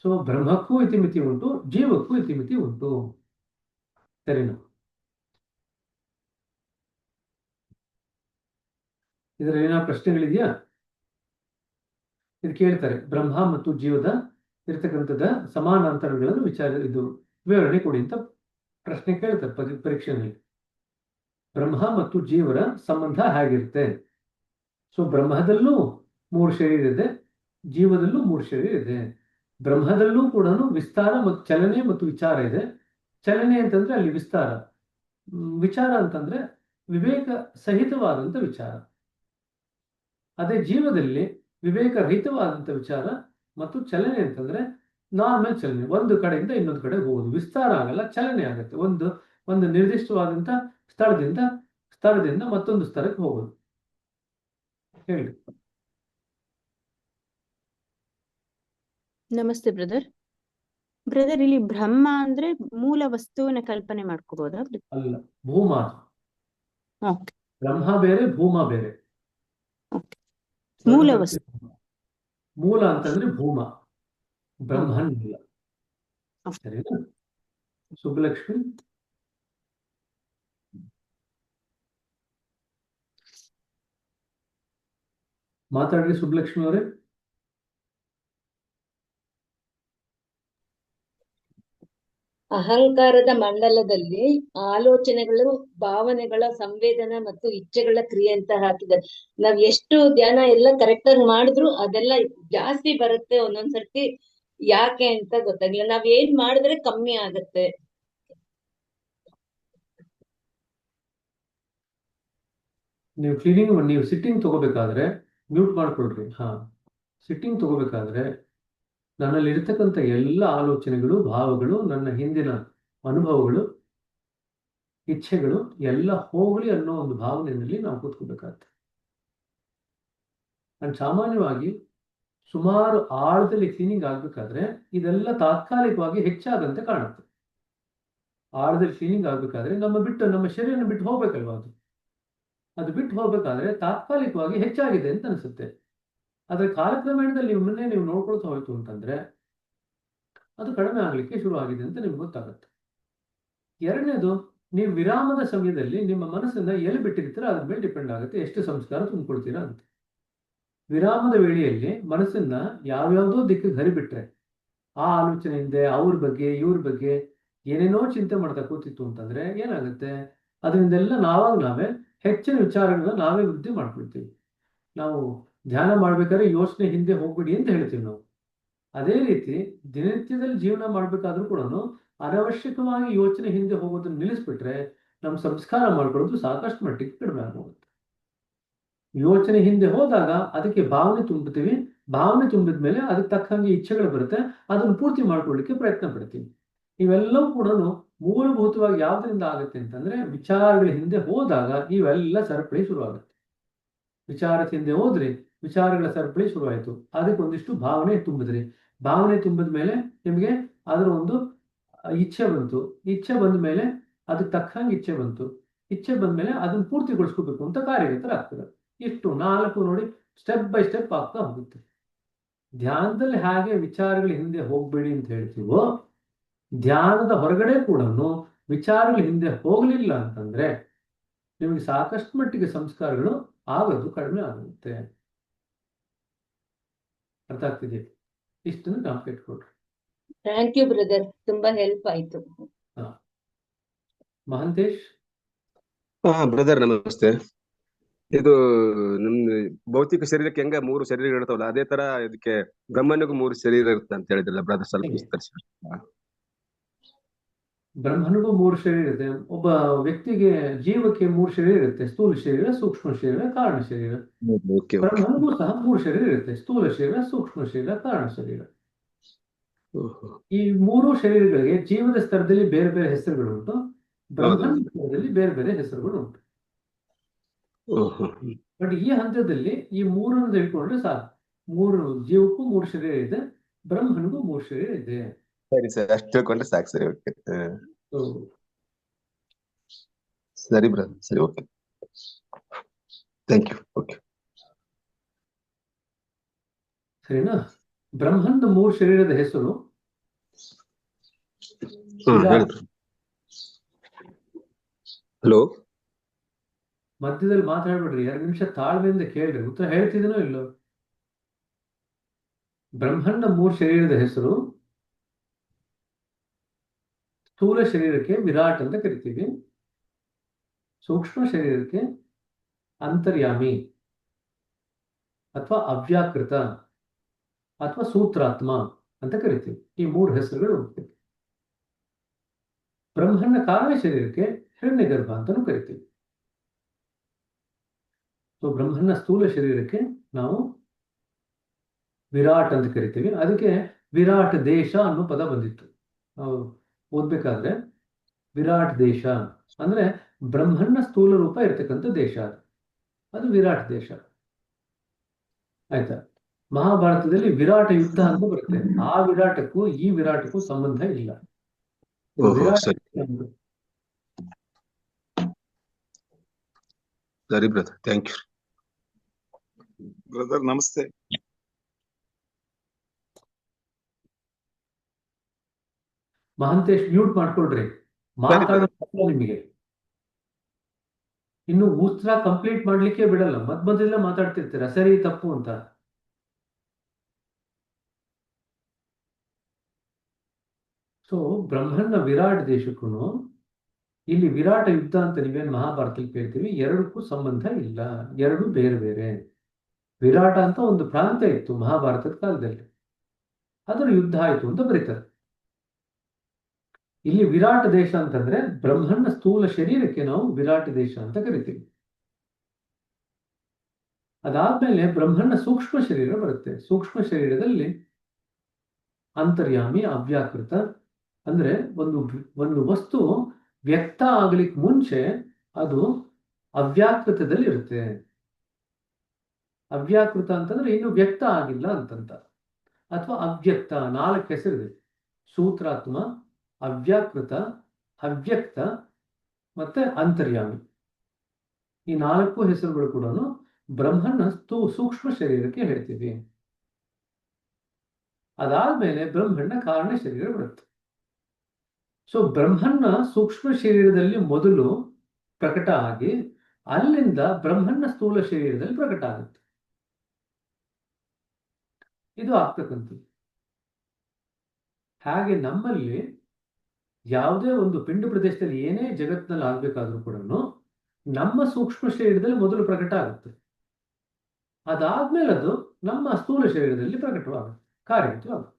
ಸೊ ಬ್ರಹ್ಮಕ್ಕೂ ಇತಿಮಿತಿ ಉಂಟು, ಜೀವಕ್ಕೂ ಇತಿಮಿತಿ ಉಂಟು. ಸರಿನಾ? ಇದರಲ್ಲಿ ಏನಾದ್ರು ಪ್ರಶ್ನೆಗಳಿದೆಯಾ? ಇದು ಕೇಳ್ತಾರೆ, ಬ್ರಹ್ಮ ಮತ್ತು ಜೀವದ ಇರತಕ್ಕಂಥದ ಸಮಾನಾಂತರಗಳನ್ನು ವಿವರಣೆ ಕೊಡಿ ಅಂತ ಪ್ರಶ್ನೆ ಕೇಳ್ತಾರೆ ಪರೀಕ್ಷೆಯಲ್ಲಿ. ಬ್ರಹ್ಮ ಮತ್ತು ಜೀವರ ಸಂಬಂಧ ಹೇಗಿರುತ್ತೆ? ಸೊ ಬ್ರಹ್ಮದಲ್ಲೂ 3 ಶರೀರ ಇದೆ, ಜೀವದಲ್ಲೂ 3 ಶರೀರ ಇದೆ. ಬ್ರಹ್ಮದಲ್ಲೂ ಕೂಡ ವಿಸ್ತಾರ ಮತ್ತು ಚಲನೆ ಮತ್ತು ವಿಚಾರ ಇದೆ. ಚಲನೆ ಅಂತಂದ್ರೆ ಅಲ್ಲಿ ವಿಸ್ತಾರ, ವಿಚಾರ ಅಂತಂದ್ರೆ ವಿವೇಕ ಸಹಿತವಾದಂಥ ವಿಚಾರ. ಅದೇ ಜೀವದಲ್ಲಿ ವಿವೇಕ ರಹಿತವಾದಂಥ ವಿಚಾರ ಮತ್ತು ಚಲನೆ ಅಂತಂದ್ರೆ ನಾರ್ಮಲ್ ಚಲನೆ, ಒಂದು ಕಡೆಯಿಂದ ಇನ್ನೊಂದು ಕಡೆ ಹೋಗುದು. ವಿಸ್ತಾರ ಆಗಲ್ಲ, ಚಲನೆ ಆಗುತ್ತೆ. ಒಂದು ನಿರ್ದಿಷ್ಟವಾದಂಥ ಸ್ಥಳದಿಂದ ಮತ್ತೊಂದು ಸ್ಥಳಕ್ಕೆ ಹೋಗೋದು. ಹೇಳಿ. ನಮಸ್ತೆ ಬ್ರದರ್. ಇಲ್ಲಿ ಬ್ರಹ್ಮ ಅಂದ್ರೆ ಮೂಲ ವಸ್ತುವಿನ ಕಲ್ಪನೆ ಮಾಡ್ಕೋಬಹುದಾ? ಅಲ್ಲ, ಭೂಮ. ಬ್ರಹ್ಮ ಬೇರೆ, ಭೂಮ ಬೇರೆ. ಮೂಲ ವಸ್ತು. ಮೂಲ ಅಂತಂದ್ರೆ ಭೂಮ, ಬ್ರಹ್ಮನ್ ಮೂಲ. ಸರಿನಾ? ಸುಬ್ಬಲಕ್ಷ್ಮಿ ಮಾತಾಡ್ರಿ. ಸುಬ್ಬಲಕ್ಷ್ಮಿ ಅವರೇ. ಅಹಂಕಾರದ ಮಂಡಲದಲ್ಲಿ ಆಲೋಚನೆಗಳು, ಭಾವನೆಗಳ ಸಂವೇದನೆ ಮತ್ತು ಇಚ್ಛೆಗಳ ಕ್ರಿಯೆ ಅಂತ ಹಾಕಿದ್ದಾರೆ. ನಾವ್ ಎಷ್ಟು ಧ್ಯಾನ ಎಲ್ಲ ಕರೆಕ್ಟ್ ಆಗಿ ಮಾಡಿದ್ರು ಅದೆಲ್ಲ ಜಾಸ್ತಿ ಬರುತ್ತೆ. ಒಂದೊಂದ್ಸರ್ತಿ ಯಾಕೆ ಅಂತ ಗೊತ್ತಾಗಿಲ್ಲ. ನಾವ್ ಏನ್ ಮಾಡಿದ್ರೆ ಕಮ್ಮಿ ಆಗತ್ತೆ? ನೀವು ಸಿಟ್ಟಿಂಗ್ ತಗೋಬೇಕಾದ್ರೆ ಮ್ಯೂಟ್ ಮಾಡ್ಕೊಳ್ರಿ. ಸಿಟ್ಟಿಂಗ್ ತಗೋಬೇಕಾದ್ರೆ ನನ್ನಲ್ಲಿ ಇರ್ತಕ್ಕಂಥ ಎಲ್ಲ ಆಲೋಚನೆಗಳು, ಭಾವಗಳು, ನನ್ನ ಹಿಂದಿನ ಅನುಭವಗಳು, ಇಚ್ಛೆಗಳು ಎಲ್ಲ ಹೋಗಲಿ ಅನ್ನೋ ಒಂದು ಭಾವನೆಯಲ್ಲಿ ನಾವು ಕೂತ್ಕೋಬೇಕಾಗತ್ತೆ. ನಾನು ಸಾಮಾನ್ಯವಾಗಿ ಸುಮಾರು ಆಳದಲ್ಲಿ ಕ್ಲೀನಿಂಗ್ ಆಗ್ಬೇಕಾದ್ರೆ ಇದೆಲ್ಲ ತಾತ್ಕಾಲಿಕವಾಗಿ ಹೆಚ್ಚಾದಂತೆ ಕಾಣುತ್ತೆ. ಆಳದಲ್ಲಿ ಕ್ಲೀನಿಂಗ್ ಆಗ್ಬೇಕಾದ್ರೆ ನಮ್ಮ ಶರೀರನ ಬಿಟ್ಟು ಹೋಗ್ಬೇಕಲ್ವಾ? ಅದು ಬಿಟ್ಟು ಹೋಗ್ಬೇಕಾದ್ರೆ ತಾತ್ಕಾಲಿಕವಾಗಿ ಹೆಚ್ಚಾಗಿದೆ ಅಂತ ಅನಿಸುತ್ತೆ. ಆದ್ರೆ ಕಾಲಕ್ರಮೇಣದಲ್ಲಿ ನೀವು ನೋಡ್ಕೊಳ್ತಾ ಹೋಯ್ತು ಅಂತಂದ್ರೆ ಅದು ಕಡಿಮೆ ಆಗ್ಲಿಕ್ಕೆ ಶುರು ಆಗಿದೆ ಅಂತ ನಿಮ್ಗೆ ಗೊತ್ತಾಗುತ್ತೆ. ಎರಡನೇದು, ನೀವು ವಿರಾಮದ ಸಮಯದಲ್ಲಿ ನಿಮ್ಮ ಮನಸ್ಸನ್ನ ಎಲ್ಲಿ ಬಿಟ್ಟಿರ್ತೀರ ಅದ್ರ ಮೇಲೆ ಡಿಪೆಂಡ್ ಆಗುತ್ತೆ ಎಷ್ಟು ಸಂಸ್ಕಾರ ತುಂಬಿಕೊಳ್ತೀರಾ ಅಂತ. ವಿರಾಮದ ವೇಳೆಯಲ್ಲಿ ಮನಸ್ಸನ್ನ ಯಾವ್ಯಾವುದೋ ದಿಕ್ಕಿಗೆ ಹರಿಬಿಟ್ರೆ, ಆ ಆಲೋಚನೆ ಹಿಂದೆ ಅವ್ರ ಬಗ್ಗೆ ಇವ್ರ ಬಗ್ಗೆ ಏನೇನೋ ಚಿಂತೆ ಮಾಡ್ತಾ ಕೂತಿತ್ತು ಅಂತಂದ್ರೆ ಏನಾಗುತ್ತೆ, ಅದರಿಂದೆಲ್ಲ ನಾವೇ ಹೆಚ್ಚಿನ ವಿಚಾರಗಳನ್ನ ನಾವೇ ವೃದ್ಧಿ ಮಾಡ್ಕೊಳ್ತೀವಿ. ನಾವು ಧ್ಯಾನ ಮಾಡ್ಬೇಕಾದ್ರೆ ಯೋಚನೆ ಹಿಂದೆ ಹೋಗ್ಬಿಡಿ ಅಂತ ಹೇಳ್ತೀವಿ ನಾವು. ಅದೇ ರೀತಿ ದಿನನಿತ್ಯದಲ್ಲಿ ಜೀವನ ಮಾಡ್ಬೇಕಾದ್ರೂ ಕೂಡ ಅನವಶ್ಯಕವಾಗಿ ಯೋಚನೆ ಹಿಂದೆ ಹೋಗೋದನ್ನ ನಿಲ್ಲಿಸ್ಬಿಟ್ರೆ ನಮ್ಮ ಸಂಸ್ಕಾರ ಮಾಡ್ಕೊಳ್ಳೋದು ಸಾಕಷ್ಟು ಮಟ್ಟಿಗೆ ಕಡಿಮೆ ಆಗೋಗುತ್ತೆ. ಯೋಚನೆ ಹಿಂದೆ ಹೋದಾಗ ಅದಕ್ಕೆ ಭಾವನೆ ತುಂಬ್ತೀವಿ, ಭಾವನೆ ತುಂಬಿದ ಮೇಲೆ ಅದಕ್ಕೆ ತಕ್ಕಂಗೆ ಇಚ್ಛೆಗಳು ಬರುತ್ತೆ, ಅದನ್ನು ಪೂರ್ತಿ ಮಾಡ್ಕೊಳ್ಳಿಕ್ಕೆ ಪ್ರಯತ್ನ ಪಡ್ತೀವಿ. ಇವೆಲ್ಲವೂ ಕೂಡ ಮೂಲಭೂತವಾಗಿ ಯಾವ್ದ್ರಿಂದ ಆಗುತ್ತೆ ಅಂತಂದ್ರೆ ವಿಚಾರಗಳ ಹಿಂದೆ ಹೋದಾಗ ಇವೆಲ್ಲ ಸರಪಳಿ ಶುರುವಾಗುತ್ತೆ. ವಿಚಾರದ ಹಿಂದೆ ಹೋದ್ರಿ, ವಿಚಾರಗಳ ಸರಪಳಿ ಶುರುವಾಯಿತು, ಅದಕ್ಕೆ ಒಂದಿಷ್ಟು ಭಾವನೆ ತುಂಬಿದ್ರಿ, ಭಾವನೆ ತುಂಬಿದ ಮೇಲೆ ನಿಮಗೆ ಅದರ ಒಂದು ಇಚ್ಛೆ ಬಂತು, ಇಚ್ಛೆ ಬಂದ ಮೇಲೆ ಅದಕ್ಕೆ ತಕ್ಕಂಗೆ ಇಚ್ಛೆ ಬಂತು, ಇಚ್ಛೆ ಬಂದ್ಮೇಲೆ ಅದನ್ನ ಪೂರ್ತಿಗೊಳಿಸ್ಕೋಬೇಕು ಅಂತ ಕಾರ್ಯಗತರಾಗ್ತದೆ. ಇಷ್ಟು 4 ನೋಡಿ ಸ್ಟೆಪ್ ಬೈ ಸ್ಟೆಪ್ ಆಗ್ತಾ ಹೋಗುತ್ತೆ. ಧ್ಯಾನದಲ್ಲಿ ಹಾಗೆ ವಿಚಾರಗಳ ಹಿಂದೆ ಹೋಗ್ಬೇಡಿ ಅಂತ ಹೇಳ್ತೀವೋ, ಧ್ಯಾನದ ಹೊರಗಡೆ ಕೂಡ ವಿಚಾರಗಳ ಹಿಂದೆ ಹೋಗ್ಲಿಲ್ಲ ಅಂತಂದ್ರೆ ನಿಮಗೆ ಸಾಕಷ್ಟು ಮಟ್ಟಿಗೆ ಸಂಸ್ಕಾರಗಳು ಆಗೋದು ಕಡಿಮೆ ಆಗುತ್ತೆ. ಅರ್ಥ ಆಗ್ತಿದೆ? ಇಷ್ಟನ್ನು ನಾವು ಇಟ್ಕೊಳ್ರಿ. ಥ್ಯಾಂಕ್ ಯು ಬ್ರದರ್, ತುಂಬಾ ಹೆಲ್ಪ್ ಆಯ್ತು. ಮಹಂತೇಶ್. ಬ್ರದರ್ ನಮಸ್ತೆ. ಇದು ನಮ್ ಭೌತಿಕ ಶರೀರಕ್ಕೆ ಹೆಂಗ 3 ಶರೀರ ಇರ್ತಾವಲ್ಲ, ಅದೇ ತರ ಇದಕ್ಕೆ ಬ್ರಹ್ಮನಿಗೂ 3 ಶರೀರ ಇರುತ್ತೆ ಅಂತ ಹೇಳಿದ್ರಲ್ಲ ಬ್ರದರ್, ಸ್ವಲ್ಪ ವಿಸ್ತರಿಸಿ. ಬ್ರಹ್ಮನಿಗೂ 3 ಶರೀರ ಇರುತ್ತೆ. ಒಬ್ಬ ವ್ಯಕ್ತಿಗೆ ಜೀವಕ್ಕೆ 3 ಶರೀರ ಇರುತ್ತೆ: ಸ್ಥೂಲ ಶರೀರ, ಸೂಕ್ಷ್ಮ ಶರೀರ, ಕಾರಣ ಶರೀರ. ಬ್ರಹ್ಮನಿಗೂ ಸಹ 3 ಶರೀರ ಇರುತ್ತೆ: ಸ್ಥೂಲ ಶರೀರ, ಸೂಕ್ಷ್ಮ ಶರೀರ, ಕಾರಣ ಶರೀರ. ಈ 3 ಶರೀರಗಳಿಗೆ ಜೀವದ ಸ್ತರದಲ್ಲಿ ಬೇರೆ ಬೇರೆ ಹೆಸರುಗಳು ಉಂಟು, ಬ್ರಹ್ಮನ ಸ್ತರದಲ್ಲಿ ಬೇರೆ ಬೇರೆ ಹೆಸರುಗಳು ಉಂಟು. ಬಟ್ ಈ ಹಂತದಲ್ಲಿ ಈ 3 ತಿಳ್ಕೊಂಡ್ರೆ ಸಾಕು. 3 ಜೀವಕ್ಕೂ 3 ಶರೀರ ಇದೆ, ಬ್ರಹ್ಮನಿಗೂ 3 ಶರೀರ ಇದೆ. ಸರಿ ಸರ್, ಅಷ್ಟು ತಿಳ್ಕೊಂಡ್ರೆ ಸಾಕು. ಸರಿ, ಓಕೆ. ಸರಿ ಬ್ರದರ್, ಸರಿ, ಓಕೆ, ಥ್ಯಾಂಕ್ ಯು. ಓಕೆ, ಸರಿನಾ? ಬ್ರಹ್ಮನ 3 ಶರೀರದ ಹೆಸರು. ಹಲೋ, ಮಧ್ಯದಲ್ಲಿ ಮಾತಾಡ್ಬಿಡ್ರಿ, 2 ನಿಮಿಷ ತಾಳ್ಮೆಯಿಂದ ಕೇಳ್ರಿ, ಉತ್ತರ ಹೇಳ್ತಿದ್ದೀನೋ ಇಲ್ಲೋ. ಬ್ರಹ್ಮನ 3 ಶರೀರದ ಹೆಸರು: ಸ್ಥೂಲ ಶರೀರಕ್ಕೆ ವಿರಾಟ್ ಅಂತ ಕರಿತೀವಿ, ಸೂಕ್ಷ್ಮ ಶರೀರಕ್ಕೆ ಅಂತರ್ಯಾಮಿ ಅಥವಾ ಅವ್ಯಾಕೃತ ಅಥವಾ ಸೂತ್ರಾತ್ಮ ಅಂತ ಕರಿತೀವಿ. ಈ 3 ಹೆಸರುಗಳು ಉಂಟು. ಬ್ರಹ್ಮನ ಕಾರಣ ಶರೀರಕ್ಕೆ ಹಿರಣ್ಯಗರ್ಭ ಅಂತಾನೂ ಕರಿತೀವಿ. ಸೊ ಬ್ರಹ್ಮನ ಸ್ಥೂಲ ಶರೀರಕ್ಕೆ ನಾವು ವಿರಾಟ್ ಅಂತ ಕರಿತೀವಿ. ಅದಕ್ಕೆ ವಿರಾಟ್ ದೇಶ ಅನ್ನೋ ಪದ ಬಂದಿತ್ತು ನಾವು ಓದ್ಬೇಕಾದ್ರೆ. ವಿರಾಟ್ ದೇಶ ಅಂದ್ರೆ ಬ್ರಹ್ಮನ ಸ್ಥೂಲ ರೂಪ ಇರ್ತಕ್ಕಂಥ ದೇಶ, ಅದು ವಿರಾಟ್ ದೇಶ. ಆಯ್ತಾ? ಮಹಾಭಾರತದಲ್ಲಿ ವಿರಾಟ ಯುದ್ಧ ಅಂತ ಬರುತ್ತೆ. ಆ ವಿರಾಟಕ್ಕೂ ಈ ವಿರಾಟಕ್ಕೂ ಸಂಬಂಧ ಇಲ್ಲ. ಸರಿ ಬ್ರದರ್, ಥ್ಯಾಂಕ್ ಯು. ಬ್ರದರ್ ನಮಸ್ತೆ. ಮಹಂತೇಶ್ ಮ್ಯೂಟ್ ಮಾಡ್ಕೊಳ್ರಿ, ಮಾತಾಡೋದು ನಿಮಗೆ. ಇನ್ನು ಉತ್ತರ ಕಂಪ್ಲೀಟ್ ಮಾಡ್ಲಿಕ್ಕೆ ಬಿಡಲ್ಲ, ಮಧ್ಯದಲ್ಲ ಮಾತಾಡ್ತಿರ್ತೀರ ಸರಿ ತಪ್ಪು ಅಂತ. ಸೊ ಬ್ರಹ್ಮನ ವಿರಾಟ್ ದೇಶಕ್ಕೂ ಇಲ್ಲಿ ವಿರಾಟ ಯುದ್ಧ ಅಂತ ನೀವೇನು ಮಹಾಭಾರತದಲ್ಲಿ ಕೇಳ್ತೀವಿ, ಎರಡಕ್ಕೂ ಸಂಬಂಧ ಇಲ್ಲ, ಎರಡು ಬೇರೆ ಬೇರೆ. ವಿರಾಟ ಅಂತ ಒಂದು ಪ್ರಾಂತ ಇತ್ತು ಮಹಾಭಾರತದ ಕಾಲದಲ್ಲಿ, ಅದರ ಯುದ್ಧ ಆಯಿತು ಅಂತ ಬರೀತಾರೆ. ಇಲ್ಲಿ ವಿರಾಟ ದೇಶ ಅಂತಂದ್ರೆ ಬ್ರಹ್ಮನ ಸ್ಥೂಲ ಶರೀರಕ್ಕೆ ನಾವು ವಿರಾಟ ದೇಶ ಅಂತ ಕರಿತೀವಿ. ಅದಾದ್ಮೇಲೆ ಬ್ರಹ್ಮನ ಸೂಕ್ಷ್ಮ ಶರೀರ ಬರುತ್ತೆ. ಸೂಕ್ಷ್ಮ ಶರೀರದಲ್ಲಿ ಅಂತರ್ಯಾಮಿ, ಅವ್ಯಾಕೃತ ಅಂದ್ರೆ ಒಂದು ವಸ್ತು ವ್ಯಕ್ತ ಆಗ್ಲಿಕ್ಕೆ ಮುಂಚೆ ಅದು ಅವ್ಯಾಕೃತದಲ್ಲಿ ಇರುತ್ತೆ. ಅವ್ಯಾಕೃತ ಅಂತಂದ್ರೆ ಇನ್ನು ವ್ಯಕ್ತ ಆಗಿಲ್ಲ ಅಂತಂತ, ಅಥವಾ ಅವ್ಯಕ್ತ. 4 ಹೆಸರಿದೆ: ಸೂತ್ರಾತ್ಮ, ಅವ್ಯಾಕೃತ, ಅವ್ಯಕ್ತ ಮತ್ತೆ ಅಂತರ್ಯಾಮಿ. ಈ 4 ಹೆಸರುಗಳು ಕೂಡ ಬ್ರಹ್ಮನ ಸೂಕ್ಷ್ಮ ಶರೀರಕ್ಕೆ ಹೇಳ್ತೀವಿ. ಅದಾದ್ಮೇಲೆ ಬ್ರಹ್ಮನ ಕಾರಣ ಶರೀರ ಬರುತ್ತೆ. ಸೊ ಬ್ರಹ್ಮನ್ನ ಸೂಕ್ಷ್ಮ ಶರೀರದಲ್ಲಿ ಮೊದಲು ಪ್ರಕಟ ಆಗಿ ಅಲ್ಲಿಂದ ಬ್ರಹ್ಮನ್ನ ಸ್ಥೂಲ ಶರೀರದಲ್ಲಿ ಪ್ರಕಟ ಆಗುತ್ತೆ. ಇದು ಆಗ್ತಕ್ಕಂಥದ್ದು. ಹಾಗೆ ನಮ್ಮಲ್ಲಿ ಯಾವುದೇ ಒಂದು ಪಿಂಡ ಪ್ರದೇಶದಲ್ಲಿ ಏನೇ ಜಗತ್ತಿನಲ್ಲಿ ಆಗ್ಬೇಕಾದ್ರೂ ಕೂಡ ನಮ್ಮ ಸೂಕ್ಷ್ಮ ಶರೀರದಲ್ಲಿ ಮೊದಲು ಪ್ರಕಟ ಆಗುತ್ತೆ. ಅದಾದ್ಮೇಲೆ ಅದು ನಮ್ಮ ಸ್ಥೂಲ ಶರೀರದಲ್ಲಿ ಪ್ರಕಟವಾಗುತ್ತೆ, ಕಾರ್ಯವಾಗುತ್ತೆ.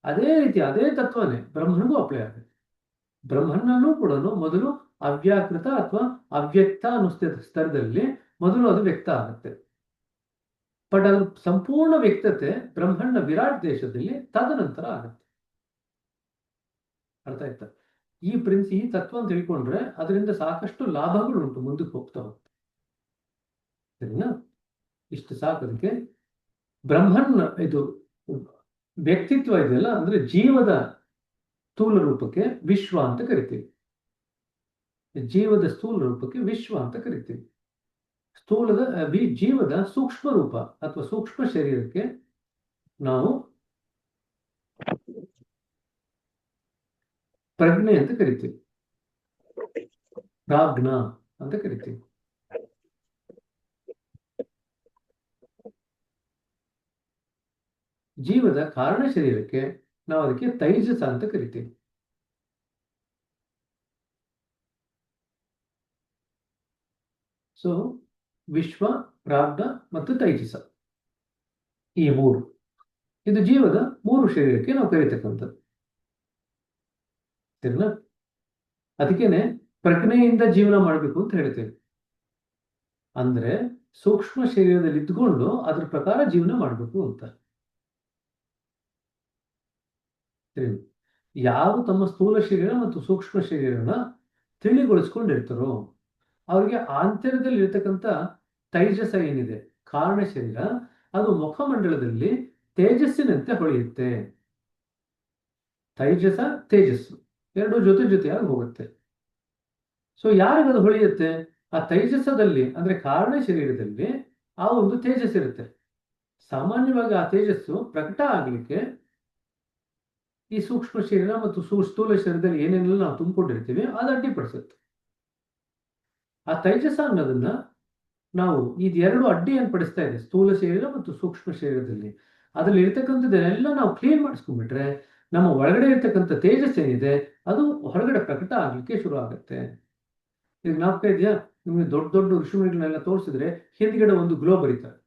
ಅದೇ ರೀತಿ ಅದೇ ತತ್ವನೇ ಬ್ರಹ್ಮನಿಗೂ ಅಪ್ಲೈ ಆಗುತ್ತೆ. ಬ್ರಹ್ಮನಲ್ಲೂ ಕೂಡ ಮೊದಲು ಅವ್ಯಾಕೃತ ಅಥವಾ ಅವ್ಯಕ್ತ ಅನ್ನೋ ಸ್ತರದಲ್ಲಿ ಮೊದಲು ಅದು ವ್ಯಕ್ತ ಆಗುತ್ತೆ. ಬಟ್ ಅದು ಸಂಪೂರ್ಣ ವ್ಯಕ್ತತೆ ಬ್ರಹ್ಮಣ್ಣ ವಿರಾಟ್ ದೇಶದಲ್ಲಿ ತದನಂತರ ಆಗುತ್ತೆ. ಅರ್ಥ ಆಯ್ತಾ? ಈ ತತ್ವ ಅಂತ ತಿಳ್ಕೊಂಡ್ರೆ ಅದರಿಂದ ಸಾಕಷ್ಟು ಲಾಭಗಳು ಉಂಟು, ಮುಂದಕ್ಕೆ ಹೋಗ್ತಾ ಹೋಗ್ತದೆ. ಸರಿನಾ? ಇಷ್ಟು ಸಾಕೋದಕ್ಕೆ ಬ್ರಹ್ಮನ್ ಇದು ವ್ಯಕ್ತಿತ್ವ ಇದೆಯಲ್ಲ, ಅಂದ್ರೆ ಜೀವದ ಸ್ಥೂಲ ರೂಪಕ್ಕೆ ವಿಶ್ವ ಅಂತ ಕರಿತೀವಿ. ಜೀವದ ಸ್ಥೂಲ ರೂಪಕ್ಕೆ ವಿಶ್ವ ಅಂತ ಕರಿತೀವಿ. ಜೀವದ ಸೂಕ್ಷ್ಮ ರೂಪ ಅಥವಾ ಸೂಕ್ಷ್ಮ ಶರೀರಕ್ಕೆ ನಾವು ಪ್ರಜ್ಞೆ ಅಂತ ಕರಿತೀವಿ, ಪ್ರಾಜ್ಞ ಅಂತ ಕರಿತೀವಿ. ಜೀವದ ಕಾರಣ ಶರೀರಕ್ಕೆ ನಾವು ಅದಕ್ಕೆ ತೈಜಸ ಅಂತ ಕರಿತೀವಿ. ಸೊ ವಿಶ್ವ, ಪ್ರಾಜ್ಞ ಮತ್ತು ತೈಜಸ, ಈ ಮೂರು, ಇದು ಜೀವದ ಮೂರು ಶರೀರಕ್ಕೆ ನಾವು ಕರೀತಕ್ಕಂಥದ್ದು. ಸರಿನಾ? ಅದಕ್ಕೇನೆ ಪ್ರಜ್ಞೆಯಿಂದ ಜೀವನ ಮಾಡಬೇಕು ಅಂತ ಹೇಳ್ತೇವೆ. ಅಂದ್ರೆ ಸೂಕ್ಷ್ಮ ಶರೀರದಲ್ಲಿ ಇದ್ಕೊಂಡು ಅದ್ರ ಪ್ರಕಾರ ಜೀವನ ಮಾಡಬೇಕು ಅಂತ. ಸರಿ, ಯಾರು ತಮ್ಮ ಸ್ಥೂಲ ಶರೀರ ಮತ್ತು ಸೂಕ್ಷ್ಮ ಶರೀರನ ತಿಳಿಗೊಳಿಸ್ಕೊಂಡಿರ್ತಾರೋ ಅವ್ರಿಗೆ ಆಂತರ್ಯದಲ್ಲಿ ಇರ್ತಕ್ಕಂಥ ತೈಜಸ ಏನಿದೆ, ಕಾರಣ ಶರೀರ, ಅದು ಮುಖಮಂಡಲದಲ್ಲಿ ತೇಜಸ್ಸಿನಂತೆ ಹೊಳೆಯುತ್ತೆ. ತೈಜಸ ತೇಜಸ್ಸು ಎರಡು ಜೊತೆಯಾಗಿ ಹೋಗುತ್ತೆ. ಸೊ ಯಾರಿಗದು ಹೊಳೆಯುತ್ತೆ? ಆ ತೈಜಸದಲ್ಲಿ ಅಂದ್ರೆ ಕಾರಣ ಶರೀರದಲ್ಲಿ ಆ ಒಂದು ತೇಜಸ್ ಇರುತ್ತೆ. ಸಾಮಾನ್ಯವಾಗಿ ಆ ತೇಜಸ್ಸು ಪ್ರಕಟ ಆಗ್ಲಿಕ್ಕೆ ಈ ಸೂಕ್ಷ್ಮ ಶರೀರ ಮತ್ತು ಸ್ಥೂಲ ಶರೀರದಲ್ಲಿ ಏನೇನೆಲ್ಲ ನಾವು ತುಂಬಿಕೊಂಡಿರ್ತೀವಿ ಅದು ಅಡ್ಡಿಪಡಿಸುತ್ತೆ. ಆ ತೈಜಸ ಅನ್ನೋದನ್ನ ನಾವು ಇದೆರಡು ಅಡ್ಡಿ ಏರ್ಪಡಿಸ್ತಾ ಇದೆ ಸ್ಥೂಲ ಶರೀರ ಮತ್ತು ಸೂಕ್ಷ್ಮ ಶರೀರದಲ್ಲಿ. ಅದ್ರಲ್ಲಿ ಇರ್ತಕ್ಕಂಥದ್ದೆಲ್ಲ ನಾವು ಕ್ಲೀನ್ ಮಾಡಿಸ್ಕೊಂಡ್ಬಿಟ್ರೆ ನಮ್ಮ ಒಳಗಡೆ ಇರ್ತಕ್ಕಂಥ ತೇಜಸ್ ಏನಿದೆ ಅದು ಹೊರಗಡೆ ಪ್ರಕಟ ಆಗ್ಲಿಕ್ಕೆ ಶುರು ಆಗುತ್ತೆ. ಈಗ ಜ್ಞಾಪಕ ಇದೆಯಾ ನಿಮ್ಗೆ? ದೊಡ್ಡ ದೊಡ್ಡ ಋಷಿಮುನಿಗಳನ್ನೆಲ್ಲ ತೋರಿಸಿದ್ರೆ ಹಿಂದ್ಗಡೆ ಒಂದು ಗ್ಲೋ ಬರೀತಾರೆ,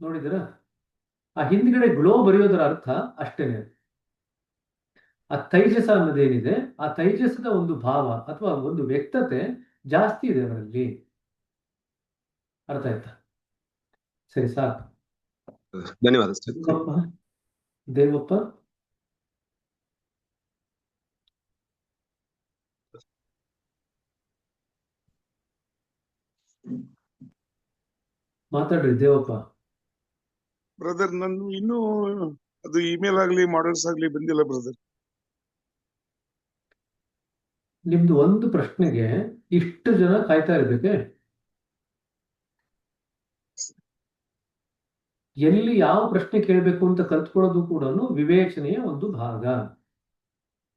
ನೋಡಿದಿರಾ? ಆ ಹಿಂದ್ಗಡೆ ಗ್ಲೋ ಬರೆಯೋದರ ಅರ್ಥ ಅಷ್ಟೇನೆ. ಆ ತೈಜಸ ಅನ್ನೋದೇನಿದೆ, ಆ ತೈಜಸದ ಒಂದು ಭಾವ ಅಥವಾ ಒಂದು ವ್ಯಕ್ತತೆ ಜಾಸ್ತಿ ಇದೆ ಅವರಲ್ಲಿ. ಅರ್ಥ ಆಯ್ತಾ? ಸರಿ, ಸಾಕು. ಧನ್ಯವಾದ. ದೇವಪ್ಪ, ಮಾತಾಡ್ರಿ ದೇವಪ್ಪ. ಬ್ರದರ್, ನಾನು ಇನ್ನೂ ಅದು ಇಮೇಲ್ ಆಗ್ಲಿ ಮಾಡಲ್ಸ್ ಆಗ್ಲಿ ಬಂದಿಲ್ಲ ಬ್ರದರ್. ನಿಮ್ದು ಒಂದು ಪ್ರಶ್ನೆಗೆ ಇಷ್ಟು ಜನ ಕಾಯ್ತಾ ಇರ್ಬೇಕೆ? ಎಲ್ಲಿ ಯಾವ ಪ್ರಶ್ನೆ ಕೇಳಬೇಕು ಅಂತ ಕಲ್ತ್ಕೊಳ್ಳೋದು ಕೂಡ ವಿವೇಚನೆಯ ಒಂದು ಭಾಗ.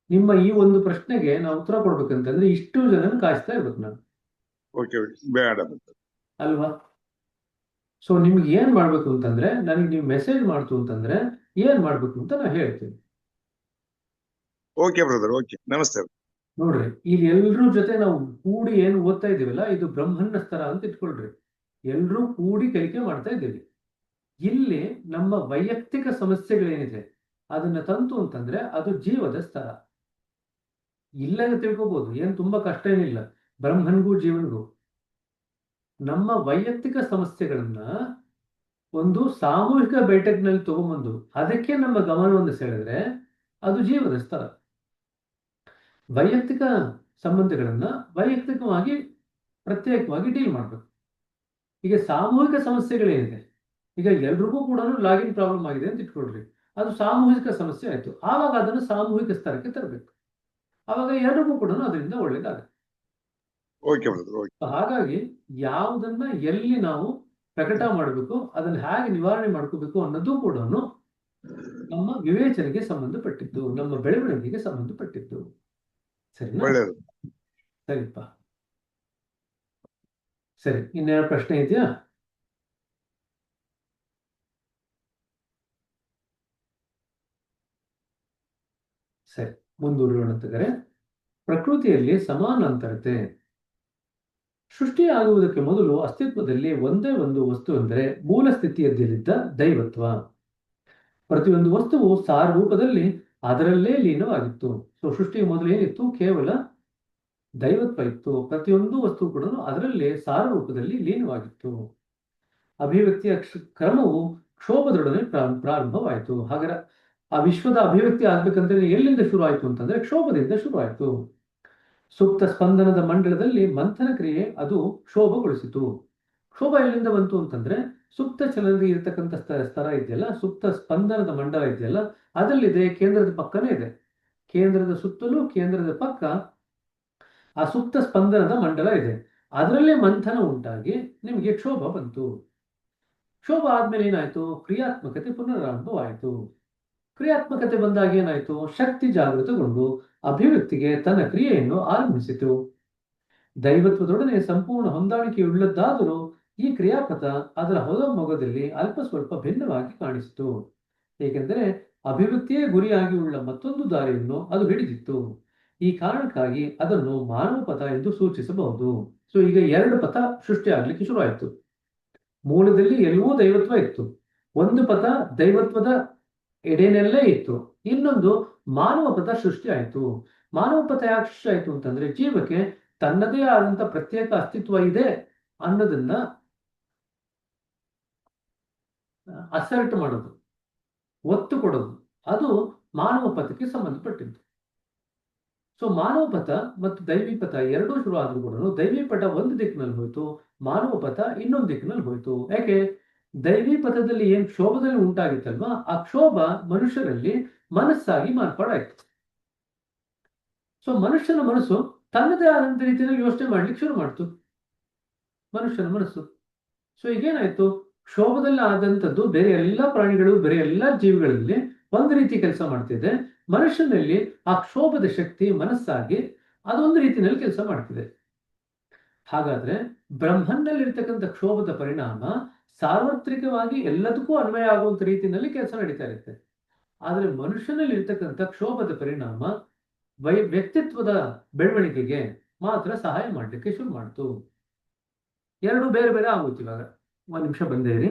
ನಿಮ್ಮ ಈ ಒಂದು ಪ್ರಶ್ನೆಗೆ ನಾವು ಉತ್ತರ ಕೊಡ್ಬೇಕಂತಂದ್ರೆ ಇಷ್ಟು ಜನ ಕಾಯಿಸ್ತಾ ಇರ್ಬೇಕು ನಾನು. ಓಕೆ, ಬೇಡ ಅಲ್ವಾ? ಸೊ ನಿಮ್ಗೆ ಏನ್ ಮಾಡ್ಬೇಕು ಅಂತಂದ್ರೆ, ನನಗೆ ನೀವು ಮೆಸೇಜ್ ಮಾಡ್ತು ಅಂತಂದ್ರೆ ಏನ್ ಮಾಡ್ಬೇಕು ಅಂತ ನಾ ಹೇಳ್ತೀನಿ. ಓಕೆ ಬ್ರದರ್, ಓಕೆ, ನಮಸ್ತೆ. ನೋಡ್ರಿ, ಇಲ್ಲಿ ಎಲ್ರೂ ಜೊತೆ ನಾವು ಕೂಡಿ ಏನು ಓದ್ತಾ ಇದೀವಲ್ಲ, ಇದು ಬ್ರಹ್ಮನ್ನ ಸ್ತರ ಅಂತ ಇಟ್ಕೊಳ್ರಿ. ಎಲ್ರೂ ಕೂಡಿ ಕಲಿಕೆ ಮಾಡ್ತಾ ಇದ್ದೀವಿ. ಇಲ್ಲಿ ನಮ್ಮ ವೈಯಕ್ತಿಕ ಸಮಸ್ಯೆಗಳೇನಿದೆ ಅದನ್ನ ತಂತು ಅಂತಂದ್ರೆ ಅದು ಜೀವದ ಸ್ತರ. ಇಲ್ಲ ತಿಳ್ಕೊಬಹುದು, ಏನ್ ತುಂಬಾ ಕಷ್ಟ ಏನಿಲ್ಲ ಬ್ರಹ್ಮನ್ಗೂ ಜೀವನ್ಗೂ. ನಮ್ಮ ವೈಯಕ್ತಿಕ ಸಮಸ್ಯೆಗಳನ್ನ ಒಂದು ಸಾಮೂಹಿಕ ಬೈಠಕ್ನಲ್ಲಿ ತಗೊಂಬಂದು ಅದಕ್ಕೆ ನಮ್ಮ ಗಮನವನ್ನು ಸೆಳೆದ್ರೆ ಅದು ಜೀವದ ಸ್ತರ. ವೈಯಕ್ತಿಕ ಸಂಬಂಧಗಳನ್ನ ವೈಯಕ್ತಿಕವಾಗಿ ಪ್ರತ್ಯೇಕವಾಗಿ ಡೀಲ್ ಮಾಡಬೇಕು. ಈಗ ಸಾಮೂಹಿಕ ಸಮಸ್ಯೆಗಳೇನಿದೆ, ಈಗ ಎಲ್ರಿಗೂ ಕೂಡ ಲಾಗಿನ್ ಪ್ರಾಬ್ಲಮ್ ಆಗಿದೆ ಅಂತ ಇಟ್ಕೊಳ್ರಿ, ಅದು ಸಾಮೂಹಿಕ ಸಮಸ್ಯೆ ಆಯ್ತು. ಆವಾಗ ಅದನ್ನು ಸಾಮೂಹಿಕ ಸ್ತರಕ್ಕೆ ತರಬೇಕು. ಆವಾಗ ಎಲ್ರಿಗೂ ಕೂಡ ಅದರಿಂದ ಒಳ್ಳೇದಾಗುತ್ತೆ. ಹಾಗಾಗಿ ಯಾವುದನ್ನ ಎಲ್ಲಿ ನಾವು ಪ್ರಕಟ ಮಾಡಬೇಕು, ಅದನ್ನ ಹೇಗೆ ನಿವಾರಣೆ ಮಾಡ್ಕೋಬೇಕು ಅನ್ನೋದು ಕೂಡ ನಮ್ಮ ವಿವೇಚನೆಗೆ ಸಂಬಂಧಪಟ್ಟಿದ್ದು, ನಮ್ಮ ಬೆಳವಣಿಗೆಗೆ ಸಂಬಂಧಪಟ್ಟಿದ್ದು. ಸರಿನಾ? ಒಳ್ಳೇದು. ಸರಿಪ್ಪ. ಸರಿ, ಇನ್ನೇನು ಪ್ರಶ್ನೆ ಇದೆಯಾ? ಸರಿ, ಮುಂದುವರಿಯೋಣ ತೆಗೆರೆ. ಪ್ರಕೃತಿಯಲ್ಲಿ ಸಮಾನಾಂತರತೆ. ಸೃಷ್ಟಿಯಾಗುವುದಕ್ಕೆ ಮೊದಲು ಅಸ್ತಿತ್ವದಲ್ಲಿ ಒಂದೇ ಒಂದು ವಸ್ತು ಎಂದರೆ ಮೂಲ ಸ್ಥಿತಿಯಲ್ಲಿದ್ದ ದೈವತ್ವ. ಪ್ರತಿಯೊಂದು ವಸ್ತುವು ಸಾರ ರೂಪದಲ್ಲಿ ಅದರಲ್ಲೇ ಲೀನವಾಗಿತ್ತು. ಸೊ ಸೃಷ್ಟಿಯ ಮೊದಲು ಏನಿತ್ತು? ಕೇವಲ ದೈವತ್ವ ಇತ್ತು. ಪ್ರತಿಯೊಂದು ವಸ್ತು ಕೂಡ ಅದರಲ್ಲೇ ಸಾರ ರೂಪದಲ್ಲಿ ಲೀನವಾಗಿತ್ತು. ಅಭಿವ್ಯಕ್ತಿಯ ಕ್ರಮವು ಕ್ಷೋಭದೊಡನೆ ಪ್ರಾರಂಭವಾಯಿತು. ಹಾಗಾದ್ರೆ ಆ ವಿಶ್ವದ ಅಭಿವ್ಯಕ್ತಿ ಆಗ್ಬೇಕಂದ್ರೆ ಎಲ್ಲಿಂದ ಶುರು ಆಯ್ತು ಅಂತಂದ್ರೆ ಕ್ಷೋಭದಿಂದ ಶುರು ಆಯ್ತು. ಸುಪ್ತ ಸ್ಪಂದನದ ಮಂಡಲದಲ್ಲಿ ಮಂಥನ ಕ್ರಿಯೆ ಅದು ಕ್ಷೋಭಗೊಳಿಸಿತು. ಕ್ಷೋಭ ಎಲ್ಲಿಂದ ಬಂತು ಅಂತಂದ್ರೆ ಸುಪ್ತ ಚಲನದಲ್ಲಿ ಇರತಕ್ಕಂಥ ಸ್ತರ ಇದೆಯಲ್ಲ, ಸುಪ್ತ ಸ್ಪಂದನದ ಮಂಡಲ ಇದೆಯಲ್ಲ, ಅದರಲ್ಲಿದೆ, ಕೇಂದ್ರದ ಪಕ್ಕನೇ ಇದೆ. ಕೇಂದ್ರದ ಸುತ್ತಲೂ ಕೇಂದ್ರದ ಪಕ್ಕ ಆ ಸುಪ್ತ ಸ್ಪಂದನದ ಮಂಡಲ ಇದೆ. ಅದರಲ್ಲೇ ಮಂಥನ ಉಂಟಾಗಿ ನಿಮಗೆ ಕ್ಷೋಭ ಬಂತು. ಕ್ಷೋಭ ಆದ್ಮೇಲೆ ಏನಾಯ್ತು? ಕ್ರಿಯಾತ್ಮಕತೆ ಪುನರಾರಂಭವಾಯಿತು. ಕ್ರಿಯಾತ್ಮಕತೆ ಬಂದಾಗ ಏನಾಯ್ತು? ಶಕ್ತಿ ಜಾಗೃತಗೊಂಡು ಅಭಿವ್ಯಕ್ತಿಗೆ ತನ್ನ ಕ್ರಿಯೆಯನ್ನು ಆರಂಭಿಸಿತು. ದೈವತ್ವದೊಡನೆ ಸಂಪೂರ್ಣ ಹೊಂದಾಣಿಕೆಯುಳ್ಳದ್ದಾದರೂ ಈ ಕ್ರಿಯಾಪಥ ಅದರ ಹೊರಮೊಗದಲ್ಲಿ ಅಲ್ಪ ಸ್ವಲ್ಪ ಭಿನ್ನವಾಗಿ ಕಾಣಿಸಿತು. ಏಕೆಂದರೆ ಅಭಿವ್ಯಕ್ತಿಯೇ ಗುರಿಯಾಗಿ ಉಳ್ಳ ಮತ್ತೊಂದು ದಾರಿಯನ್ನು ಅದು ಹಿಡಿದಿತ್ತು. ಈ ಕಾರಣಕ್ಕಾಗಿ ಅದನ್ನು ಮಾನವ ಪಥ ಎಂದು ಸೂಚಿಸಬಹುದು. ಸೊ ಈಗ ಎರಡು ಪಥ ಸೃಷ್ಟಿಯಾಗ್ಲಿಕ್ಕೆ ಶುರುವಾಯಿತು. ಮೂಲದಲ್ಲಿ ಎಲ್ಲವೂ ದೈವತ್ವ ಇತ್ತು. ಒಂದು ಪಥ ದೈವತ್ವದ ಎಡೆನೆಲ್ಲೇ ಇತ್ತು, ಇನ್ನೊಂದು ಮಾನವ ಪಥ ಸೃಷ್ಟಿ ಆಯಿತು. ಮಾನವ ಪಥ ಯಾಕೆ ಸೃಷ್ಟಿ ಆಯಿತು ಅಂತಂದ್ರೆ ಜೀವಕ್ಕೆ ತನ್ನದೇ ಆದಂತ ಪ್ರತ್ಯೇಕ ಅಸ್ತಿತ್ವ ಇದೆ ಅನ್ನೋದನ್ನ ಅಸರ್ಟ್ ಮಾಡೋದು, ಒತ್ತು ಕೊಡೋದು, ಅದು ಮಾನವ ಪಥಕ್ಕೆ ಸಂಬಂಧಪಟ್ಟಿದ್ದು. ಸೊ ಮಾನವ ಪಥ ಮತ್ತು ದೈವಿ ಪಥ ಎರಡೂ ಶುರು ಆದ್ರೂ ಕೂಡ ದೈವಿ ಪಥ ಒಂದು ದಿಕ್ಕಿನಲ್ಲಿ ಹೋಯ್ತು, ಮಾನವ ಪಥ ಇನ್ನೊಂದು ದಿಕ್ಕಿನಲ್ಲಿ ಹೋಯ್ತು. ಯಾಕೆ? ದೈವಿ ಪಥದಲ್ಲಿ ಏನ್ ಕ್ಷೋಭದಲ್ಲಿ ಉಂಟಾಗಿತ್ತಲ್ವಾ, ಆ ಕ್ಷೋಭ ಮನುಷ್ಯರಲ್ಲಿ ಮನಸ್ಸಾಗಿ ಮಾರ್ಪಾಡಾಯ್ತು. ಸೊ ಮನುಷ್ಯನ ಮನಸ್ಸು ತನ್ನದೇ ಆದಂತ ರೀತಿಯಲ್ಲಿ ಯೋಚನೆ ಮಾಡ್ಲಿಕ್ಕೆ ಶುರು ಮಾಡ್ತು, ಮನುಷ್ಯನ ಮನಸ್ಸು. ಸೊ ಈಗೇನಾಯ್ತು? ಕ್ಷೋಭದಲ್ಲಿ ಆದಂಥದ್ದು ಬೇರೆ ಎಲ್ಲ ಪ್ರಾಣಿಗಳು, ಬೇರೆ ಎಲ್ಲ ಜೀವಿಗಳಲ್ಲಿ ಒಂದು ರೀತಿ ಕೆಲಸ ಮಾಡ್ತಿದೆ. ಮನುಷ್ಯನಲ್ಲಿ ಆ ಕ್ಷೋಭದ ಶಕ್ತಿ ಮನಸ್ಸಾಗಿ ಅದೊಂದು ರೀತಿಯಲ್ಲಿ ಕೆಲಸ ಮಾಡ್ತಿದೆ. ಹಾಗಾದ್ರೆ ಬ್ರಹ್ಮನ್ನಲ್ಲಿರ್ತಕ್ಕಂಥ ಕ್ಷೋಭದ ಪರಿಣಾಮ ಸಾರ್ವತ್ರಿಕವಾಗಿ ಎಲ್ಲದಕ್ಕೂ ಅನ್ವಯ ಆಗುವಂತ ರೀತಿಯಲ್ಲಿ ಕೆಲಸ ನಡೀತಾ ಇರುತ್ತೆ. ಆದ್ರೆ ಮನುಷ್ಯನಲ್ಲಿ ಇರ್ತಕ್ಕಂಥ ಕ್ಷೋಭದ ಪರಿಣಾಮ ವ್ಯಕ್ತಿತ್ವದ ಬೆಳವಣಿಗೆಗೆ ಮಾತ್ರ ಸಹಾಯ ಮಾಡ್ಲಿಕ್ಕೆ ಶುರು ಮಾಡ್ತು. ಎರಡು ಬೇರೆ ಬೇರೆ ಆಗುತ್ತೆ. ಇವಾಗ ಒಂದ್ ನಿಮಿಷ ಬಂದೇ ಇರಿ.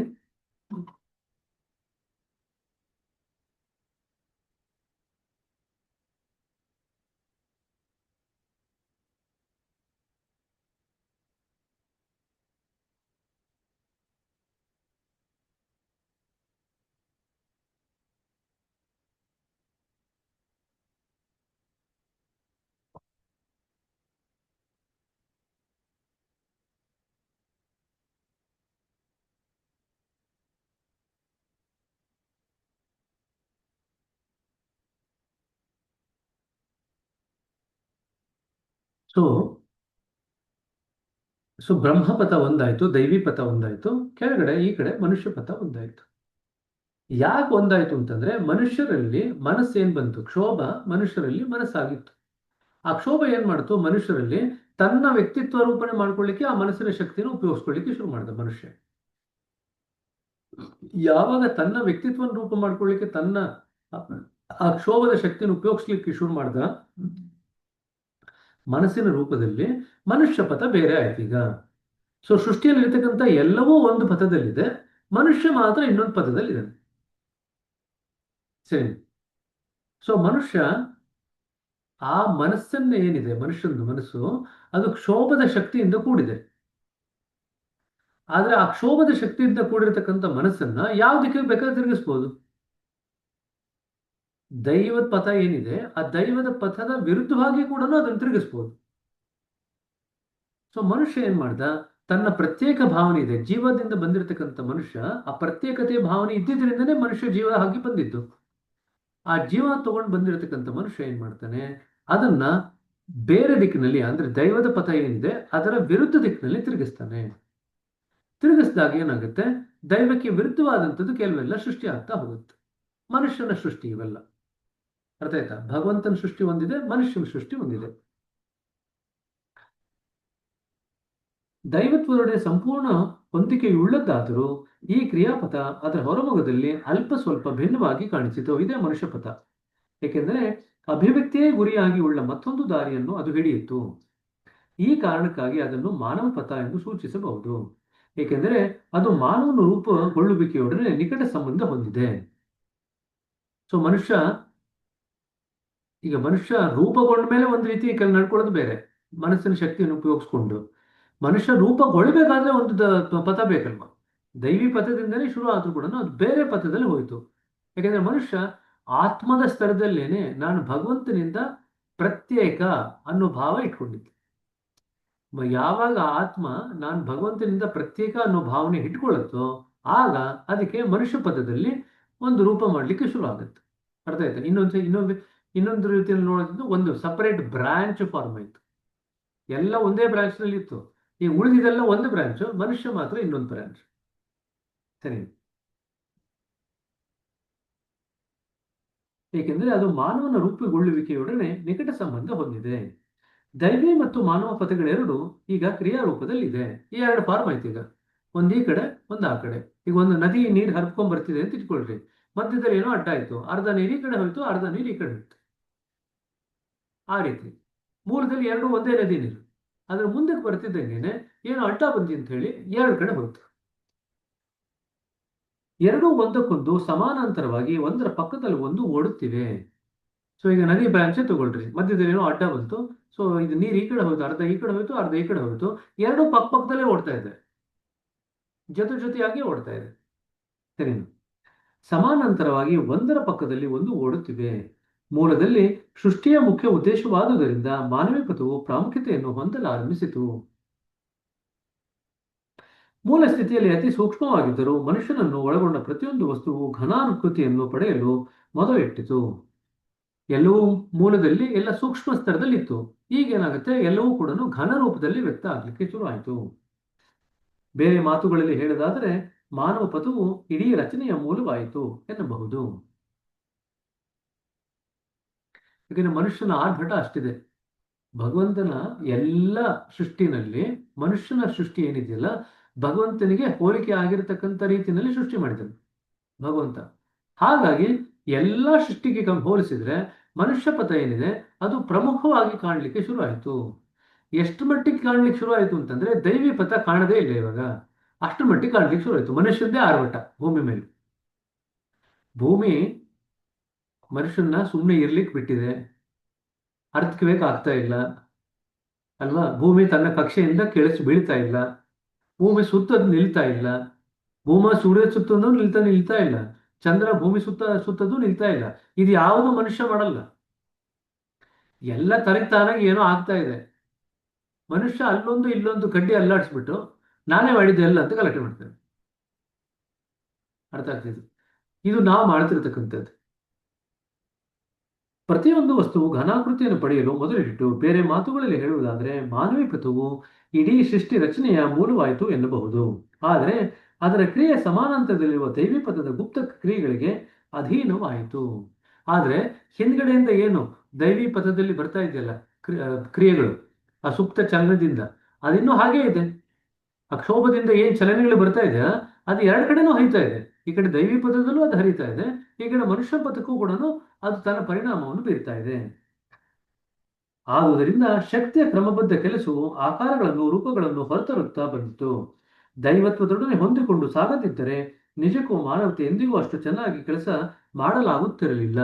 ಸೊ ಬ್ರಹ್ಮಪಥ ಒಂದಾಯ್ತು, ದೈವಿ ಪಥ ಒಂದಾಯ್ತು, ಕೆಳಗಡೆ ಈ ಕಡೆ ಮನುಷ್ಯ ಪಥ ಒಂದಾಯ್ತು. ಯಾಕೆ ಒಂದಾಯ್ತು ಅಂತಂದ್ರೆ ಮನುಷ್ಯರಲ್ಲಿ ಮನಸ್ಸೇನ್ ಬಂತು? ಕ್ಷೋಭ ಮನುಷ್ಯರಲ್ಲಿ ಮನಸ್ಸಾಗಿತ್ತು. ಆ ಕ್ಷೋಭ ಏನ್ ಮಾಡ್ತು? ಮನುಷ್ಯರಲ್ಲಿ ತನ್ನ ವ್ಯಕ್ತಿತ್ವ ರೂಪಣೆ ಮಾಡ್ಕೊಳ್ಳಿಕ್ಕೆ ಆ ಮನಸ್ಸಿನ ಶಕ್ತಿನ ಉಪಯೋಗಿಸ್ಕೊಳ್ಳಿಕ್ಕೆ ಶುರು ಮಾಡಿದ ಮನುಷ್ಯ. ಯಾವಾಗ ತನ್ನ ವ್ಯಕ್ತಿತ್ವ ರೂಪ ಮಾಡ್ಕೊಳ್ಳಿಕ್ಕೆ ತನ್ನ ಆ ಕ್ಷೋಭದ ಶಕ್ತಿಯನ್ನು ಉಪಯೋಗಿಸ್ಲಿಕ್ಕೆ ಶುರು ಮಾಡ್ದ, ಮನಸ್ಸಿನ ರೂಪದಲ್ಲಿ ಮನುಷ್ಯ ಪಥ ಬೇರೆ ಆಯ್ತು ಈಗ. ಸೊ ಸೃಷ್ಟಿಯಲ್ಲಿ ಇರ್ತಕ್ಕಂಥ ಎಲ್ಲವೂ ಒಂದು ಪಥದಲ್ಲಿದೆ, ಮನುಷ್ಯ ಮಾತ್ರ ಇನ್ನೊಂದು ಪಥದಲ್ಲಿದೆ. ಸರಿ. ಸೊ ಮನುಷ್ಯ ಆ ಮನಸ್ಸನ್ನ ಏನಿದೆ, ಮನುಷ್ಯನ ಮನಸ್ಸು ಅದು ಕ್ಷೋಭದ ಶಕ್ತಿಯಿಂದ ಕೂಡಿದೆ. ಆದ್ರೆ ಆ ಕ್ಷೋಭದ ಶಕ್ತಿಯಿಂದ ಕೂಡಿರತಕ್ಕಂಥ ಮನಸ್ಸನ್ನ ಯಾವ ದಿಕ್ಕಿಗೆ ಬೇಕಾದ್ರೆ ತಿರುಗಿಸ್ಬೋದು. ದೈವದ ಪಥ ಏನಿದೆ ಆ ದೈವದ ಪಥದ ವಿರುದ್ಧವಾಗಿ ಕೂಡ ಅದನ್ನು ತಿರುಗಿಸ್ಬೋದು. ಸೊ ಮನುಷ್ಯ ಏನ್ ಮಾಡ್ದ? ತನ್ನ ಪ್ರತ್ಯೇಕ ಭಾವನೆ ಇದೆ, ಜೀವದಿಂದ ಬಂದಿರತಕ್ಕಂಥ ಮನುಷ್ಯ ಆ ಪ್ರತ್ಯೇಕತೆ ಭಾವನೆ ಇದ್ದಿದ್ರಿಂದನೇ ಮನುಷ್ಯ ಜೀವ ಆಗಿ ಬಂದಿದ್ದು. ಆ ಜೀವ ತಗೊಂಡು ಬಂದಿರತಕ್ಕಂಥ ಮನುಷ್ಯ ಏನ್ ಮಾಡ್ತಾನೆ? ಅದನ್ನ ಬೇರೆ ದಿಕ್ಕಿನಲ್ಲಿ, ಅಂದ್ರೆ ದೈವದ ಪಥ ಏನಿದೆ ಅದರ ವಿರುದ್ಧ ದಿಕ್ಕಿನಲ್ಲಿ ತಿರುಗಿಸ್ತಾನೆ. ತಿರುಗಿಸಿದಾಗ ಏನಾಗುತ್ತೆ? ದೈವಕ್ಕೆ ವಿರುದ್ಧವಾದಂಥದ್ದು ಕೆಲವೆಲ್ಲ ಸೃಷ್ಟಿ ಆಗ್ತಾ ಹೋಗುತ್ತೆ. ಮನುಷ್ಯನ ಸೃಷ್ಟಿ ಇವೆಲ್ಲ. ಅರ್ಥ ಆಯ್ತಾ? ಭಗವಂತನ ಸೃಷ್ಟಿ ಒಂದಿದೆ, ಮನುಷ್ಯನ ಸೃಷ್ಟಿ ಒಂದಿದೆ. ದೈವತ್ವದೊಡೆ ಸಂಪೂರ್ಣ ಹೊಂದಿಕೆಯುಳ್ಳದ್ದಾದರೂ ಈ ಕ್ರಿಯಾಪಥ ಅದರ ಹೊರಮುಖದಲ್ಲಿ ಅಲ್ಪ ಸ್ವಲ್ಪ ಭಿನ್ನವಾಗಿ ಕಾಣಿಸಿತು. ಇದೇ ಮನುಷ್ಯ ಪಥ. ಏಕೆಂದರೆ ಅಭಿವ್ಯಕ್ತಿಯೇ ಗುರಿಯಾಗಿ ಉಳ್ಳ ಮತ್ತೊಂದು ದಾರಿಯನ್ನು ಅದು ಹಿಡಿಯಿತು. ಈ ಕಾರಣಕ್ಕಾಗಿ ಅದನ್ನು ಮಾನವ ಪಥ ಎಂದು ಸೂಚಿಸಬಹುದು. ಏಕೆಂದರೆ ಅದು ಮಾನವನ ರೂಪುಗೊಳ್ಳುವಿಕೆಯೊಡನೆ ನಿಕಟ ಸಂಬಂಧ ಹೊಂದಿದೆ. ಸೊ ಮನುಷ್ಯ ರೂಪಗೊಂಡ ಮೇಲೆ ಒಂದು ರೀತಿ ನಡ್ಕೊಳ್ಳೋದು ಬೇರೆ, ಮನಸ್ಸಿನ ಶಕ್ತಿಯನ್ನು ಉಪಯೋಗಿಸ್ಕೊಂಡು. ಮನುಷ್ಯ ರೂಪಗೊಳ್ಬೇಕಾದ್ರೆ ಒಂದು ಪಥ ಬೇಕಲ್ವ. ದೈವಿ ಪಥದಿಂದಲೇ ಶುರು ಆದ್ರೂ ಕೂಡ ಅದು ಬೇರೆ ಪಥದಲ್ಲಿ ಹೋಯಿತು. ಯಾಕೆಂದ್ರೆ ಮನುಷ್ಯ ಆತ್ಮದ ಸ್ತರದಲ್ಲೇನೆ ನಾನು ಭಗವಂತನಿಂದ ಪ್ರತ್ಯೇಕ ಅನ್ನೋ ಭಾವ ಇಟ್ಕೊಂಡಿದ್ದೆ. ಯಾವಾಗ ಆತ್ಮ ನಾನು ಭಗವಂತನಿಂದ ಪ್ರತ್ಯೇಕ ಅನ್ನೋ ಭಾವನೆ ಇಟ್ಕೊಳ್ಳುತ್ತೋ ಆಗ ಅದಕ್ಕೆ ಮನುಷ್ಯ ಪದದಲ್ಲಿ ಒಂದು ರೂಪ ಮಾಡಲಿಕ್ಕೆ ಶುರು ಆಗುತ್ತೆ. ಅರ್ಥ ಆಯ್ತಾ? ಇನ್ನೊಂದು ರೀತಿಯಲ್ಲಿ ನೋಡೋದು ಒಂದು ಸಪರೇಟ್ ಬ್ರಾಂಚ್ ಫಾರ್ಮ್ ಆಯ್ತು. ಎಲ್ಲ ಒಂದೇ ಬ್ರಾಂಚ್ ನಲ್ಲಿ ಇತ್ತು. ಈ ಉಳಿದಿದೆಲ್ಲ ಒಂದು ಬ್ರಾಂಚ್, ಮನುಷ್ಯ ಮಾತ್ರ ಇನ್ನೊಂದು ಬ್ರಾಂಚ್. ಸರಿ. ಏಕೆಂದರೆ ಅದು ಮಾನವನ ರೂಪುಗೊಳ್ಳುವಿಕೆಯೊಡನೆ ನಿಕಟ ಸಂಬಂಧ ಹೊಂದಿದೆ. ದೈವಿ ಮತ್ತು ಮಾನವ ಪಥಗಳೆರಡು ಈಗ ಕ್ರಿಯಾರೂಪದಲ್ಲಿದೆ. ಈ ಎರಡು ಫಾರ್ಮ್ ಆಯ್ತು. ಈಗ ಒಂದು ಈ ಕಡೆ, ಒಂದು ಆ ಕಡೆ. ಈಗ ಒಂದು ನದಿ ನೀರು ಹರ್ಕೊಂಡ್ ಬರ್ತಿದೆ ಅಂತ ಇಟ್ಕೊಳ್ರಿ. ಮಧ್ಯದಲ್ಲಿ ಏನೋ ಅಡ್ಡ ಆಯ್ತು, ಅರ್ಧ ನೀರು ಈ ಕಡೆ ಹೋಯ್ತು, ಅರ್ಧ ನೀರು ಈ ಕಡೆ ಹೋಯ್ತು. ಆ ರೀತಿ ಮೂಲದಲ್ಲಿ ಎರಡು ಒಂದೇ ನದಿ ನೀರು. ಅದ್ರ ಮುಂದಕ್ಕೆ ಬರ್ತಿದ್ದಂಗೆನೆ ಏನೋ ಅಡ್ಡ ಬಂದಿ ಅಂತ ಹೇಳಿ ಎರಡು ಕಡೆ ಹೋಯ್ತು. ಎರಡೂ ಒಂದಕ್ಕೊಂದು ಸಮಾನಾಂತರವಾಗಿ ಒಂದರ ಪಕ್ಕದಲ್ಲಿ ಒಂದು ಓಡುತ್ತಿವೆ. ಸೊ ಈಗ ನದಿ ಬ್ರಾಂಚ್ ತಗೊಳ್ರಿ, ಮಧ್ಯದಲ್ಲಿ ಏನೋ ಅಡ್ಡ ಬಂತು. ಸೊ ಇದು ನೀರು ಈ ಕಡೆ ಹೋಯ್ತು, ಅರ್ಧ ಈ ಕಡೆ ಹೋಯ್ತು, ಅರ್ಧ ಈ ಕಡೆ ಹೋಯ್ತು. ಎರಡು ಪಕ್ಕದಲ್ಲೇ ಓಡ್ತಾ ಇದೆ, ಜೊತೆಯಾಗಿ ಓಡ್ತಾ ಇದೆ. ಸರಿ. ಸಮಾನಾಂತರವಾಗಿ ಒಂದರ ಪಕ್ಕದಲ್ಲಿ ಒಂದು ಓಡುತ್ತಿವೆ. ಮೂಲದಲ್ಲಿ ಸೃಷ್ಟಿಯ ಮುಖ್ಯ ಉದ್ದೇಶವಾದುದರಿಂದ ಮಾನವೀಯ ಪಥವು ಪ್ರಾಮುಖ್ಯತೆಯನ್ನು ಹೊಂದಲಾರಂಭಿಸಿತು. ಮೂಲ ಸ್ಥಿತಿಯಲ್ಲಿ ಅತಿ ಸೂಕ್ಷ್ಮವಾಗಿದ್ದರೂ ಮನುಷ್ಯನನ್ನು ಒಳಗೊಂಡ ಪ್ರತಿಯೊಂದು ವಸ್ತುವು ಘನಾಕೃತಿಯನ್ನು ಪಡೆಯಲು ಮೊದಲಿಟ್ಟಿತು. ಎಲ್ಲವೂ ಮೂಲದಲ್ಲಿ ಎಲ್ಲ ಸೂಕ್ಷ್ಮ ಸ್ತರದಲ್ಲಿತ್ತು. ಈಗೇನಾಗುತ್ತೆ, ಎಲ್ಲವೂ ಕೂಡ ಘನ ರೂಪದಲ್ಲಿ ವ್ಯಕ್ತ ಆಗ್ಲಿಕ್ಕೆ ಶುರು ಆಯಿತು. ಬೇರೆ ಮಾತುಗಳಲ್ಲಿ ಹೇಳೋದಾದರೆ ಮಾನವ ಪಥವು ಇಡೀ ರಚನೆಯ ಮೂಲವಾಯಿತು ಎನ್ನಬಹುದು. ಯಾಕಂದ್ರೆ ಮನುಷ್ಯನ ಆರ್ಭಟ ಅಷ್ಟಿದೆ. ಭಗವಂತನ ಎಲ್ಲ ಸೃಷ್ಟಿನಲ್ಲಿ ಮನುಷ್ಯನ ಸೃಷ್ಟಿ ಏನಿದೆಯಲ್ಲ, ಭಗವಂತನಿಗೆ ಹೋಲಿಕೆ ಆಗಿರತಕ್ಕಂಥ ರೀತಿಯಲ್ಲಿ ಸೃಷ್ಟಿ ಮಾಡಿದನು ಭಗವಂತ. ಹಾಗಾಗಿ ಎಲ್ಲ ಸೃಷ್ಟಿಗೆ ಹೋಲಿಸಿದ್ರೆ ಮನುಷ್ಯ ಪಥ ಏನಿದೆ ಅದು ಪ್ರಮುಖವಾಗಿ ಕಾಣಲಿಕ್ಕೆ ಶುರು ಆಯಿತು. ಎಷ್ಟು ಮಟ್ಟಿಗೆ ಕಾಣ್ಲಿಕ್ಕೆ ಶುರು ಆಯಿತು ಅಂತಂದ್ರೆ ದೈವಿ ಪಥ ಕಾಣದೇ ಇಲ್ಲ ಇವಾಗ. ಅಷ್ಟು ಮಟ್ಟಿಗೆ ಕಾಣ್ಲಿಕ್ಕೆ ಶುರು ಆಯಿತು. ಮನುಷ್ಯಂದೇ ಆರ್ಭಟ ಭೂಮಿ ಮೇಲೆ. ಭೂಮಿ ಮನುಷ್ಯನ ಸುಮ್ಮನೆ ಇರ್ಲಿಕ್ಕೆ ಬಿಟ್ಟಿದೆ. ಅರ್ಥಕ್ವೇಕ್ ಆಗ್ತಾ ಇಲ್ಲ ಅಲ್ವಾ? ಭೂಮಿ ತನ್ನ ಕಕ್ಷೆಯಿಂದ ಕೆಳಸಿ ಬೀಳ್ತಾ ಇಲ್ಲ. ಭೂಮಿ ಸುತ್ತದ್ ನಿಲ್ತಾ ಇಲ್ಲ. ಸೂರ್ಯ ಸುತ್ತೋದು ನಿಲ್ತಾ ಇಲ್ಲ. ಚಂದ್ರ ಭೂಮಿ ಸುತ್ತದು ನಿಲ್ತಾ ಇಲ್ಲ. ಇದು ಯಾವುದು ಮನುಷ್ಯ ಮಾಡಲ್ಲ. ಎಲ್ಲ ತಾನಾಗಿ ಏನೋ ಆಗ್ತಾ ಇದೆ. ಮನುಷ್ಯ ಅಲ್ಲೊಂದು ಇಲ್ಲೊಂದು ಕಡ್ಡಿ ಅಲ್ಲಾಡಿಸ್ಬಿಟ್ಟು ನಾನೇ ಮಾಡಿದ್ದೆ ಎಲ್ಲ ಅಂತ ಗಲಾಟೆ ಮಾಡ್ತೇವೆ. ಅರ್ಥ ಆಗ್ತಿದೆ? ಇದು ನಾವು ಮಾಡ್ತಿರ್ತಕ್ಕಂಥದ್ದು. ಪ್ರತಿಯೊಂದು ವಸ್ತುವು ಘನಾಕೃತಿಯನ್ನು ಪಡೆಯಲು ಮೊದಲಿಟ್ಟು ಬೇರೆ ಮಾತುಗಳಲ್ಲಿ ಹೇಳುವುದಾದರೆ ಮಾನವೀಯ ಪಥವು ಇಡೀ ಸೃಷ್ಟಿ ರಚನೆಯ ಮೂಲವಾಯಿತು ಎನ್ನಬಹುದು. ಆದರೆ ಅದರ ಕ್ರಿಯೆ ಸಮಾನಾಂತರದಲ್ಲಿರುವ ದೈವಿ ಪಥದ ಗುಪ್ತ ಕ್ರಿಯೆಗಳಿಗೆ ಅಧೀನವಾಯಿತು. ಆದರೆ ಹಿಂದ್ಗಡೆಯಿಂದ ಏನು ದೈವಿ ಪಥದಲ್ಲಿ ಬರ್ತಾ ಇದೆಯಲ್ಲ ಕ್ರಿಯೆಗಳು, ಆ ಸುಪ್ತ ಚಲನದಿಂದ ಅದಿನ್ನೂ ಹಾಗೇ ಇದೆ. ಅಕ್ಷೋಭದಿಂದ ಏನ್ ಚಲನೆಗಳು ಬರ್ತಾ ಇದೆ ಅದು ಎರಡು ಕಡೆನೂ ಹರಿತಾ ಇದೆ. ಈ ಕಡೆ ದೈವಿ ಪಥದಲ್ಲೂ ಅದು ಹರಿತಾ ಇದೆ, ಈ ಕಡೆ ಮನುಷ್ಯ ಪಥಕ್ಕೂ ಕೂಡ ಅದು ತನ್ನ ಪರಿಣಾಮವನ್ನು ಬೀರ್ತಾ ಇದೆ. ಆದುದರಿಂದ ಶಕ್ತಿಯ ಕ್ರಮಬದ್ಧ ಕೆಲಸವು ಆಕಾರಗಳನ್ನು ರೂಪಗಳನ್ನು ಹೊರತರುತ್ತಾ ಬಂದಿತು. ದೈವತ್ವದೊಡನೆ ಹೊಂದಿಕೊಂಡು ಸಾಗದಿದ್ದರೆ ನಿಜಕ್ಕೂ ಮಾನವತೆ ಎಂದಿಗೂ ಅಷ್ಟು ಚೆನ್ನಾಗಿ ಕೆಲಸ ಮಾಡಲಾಗುತ್ತಿರಲಿಲ್ಲ.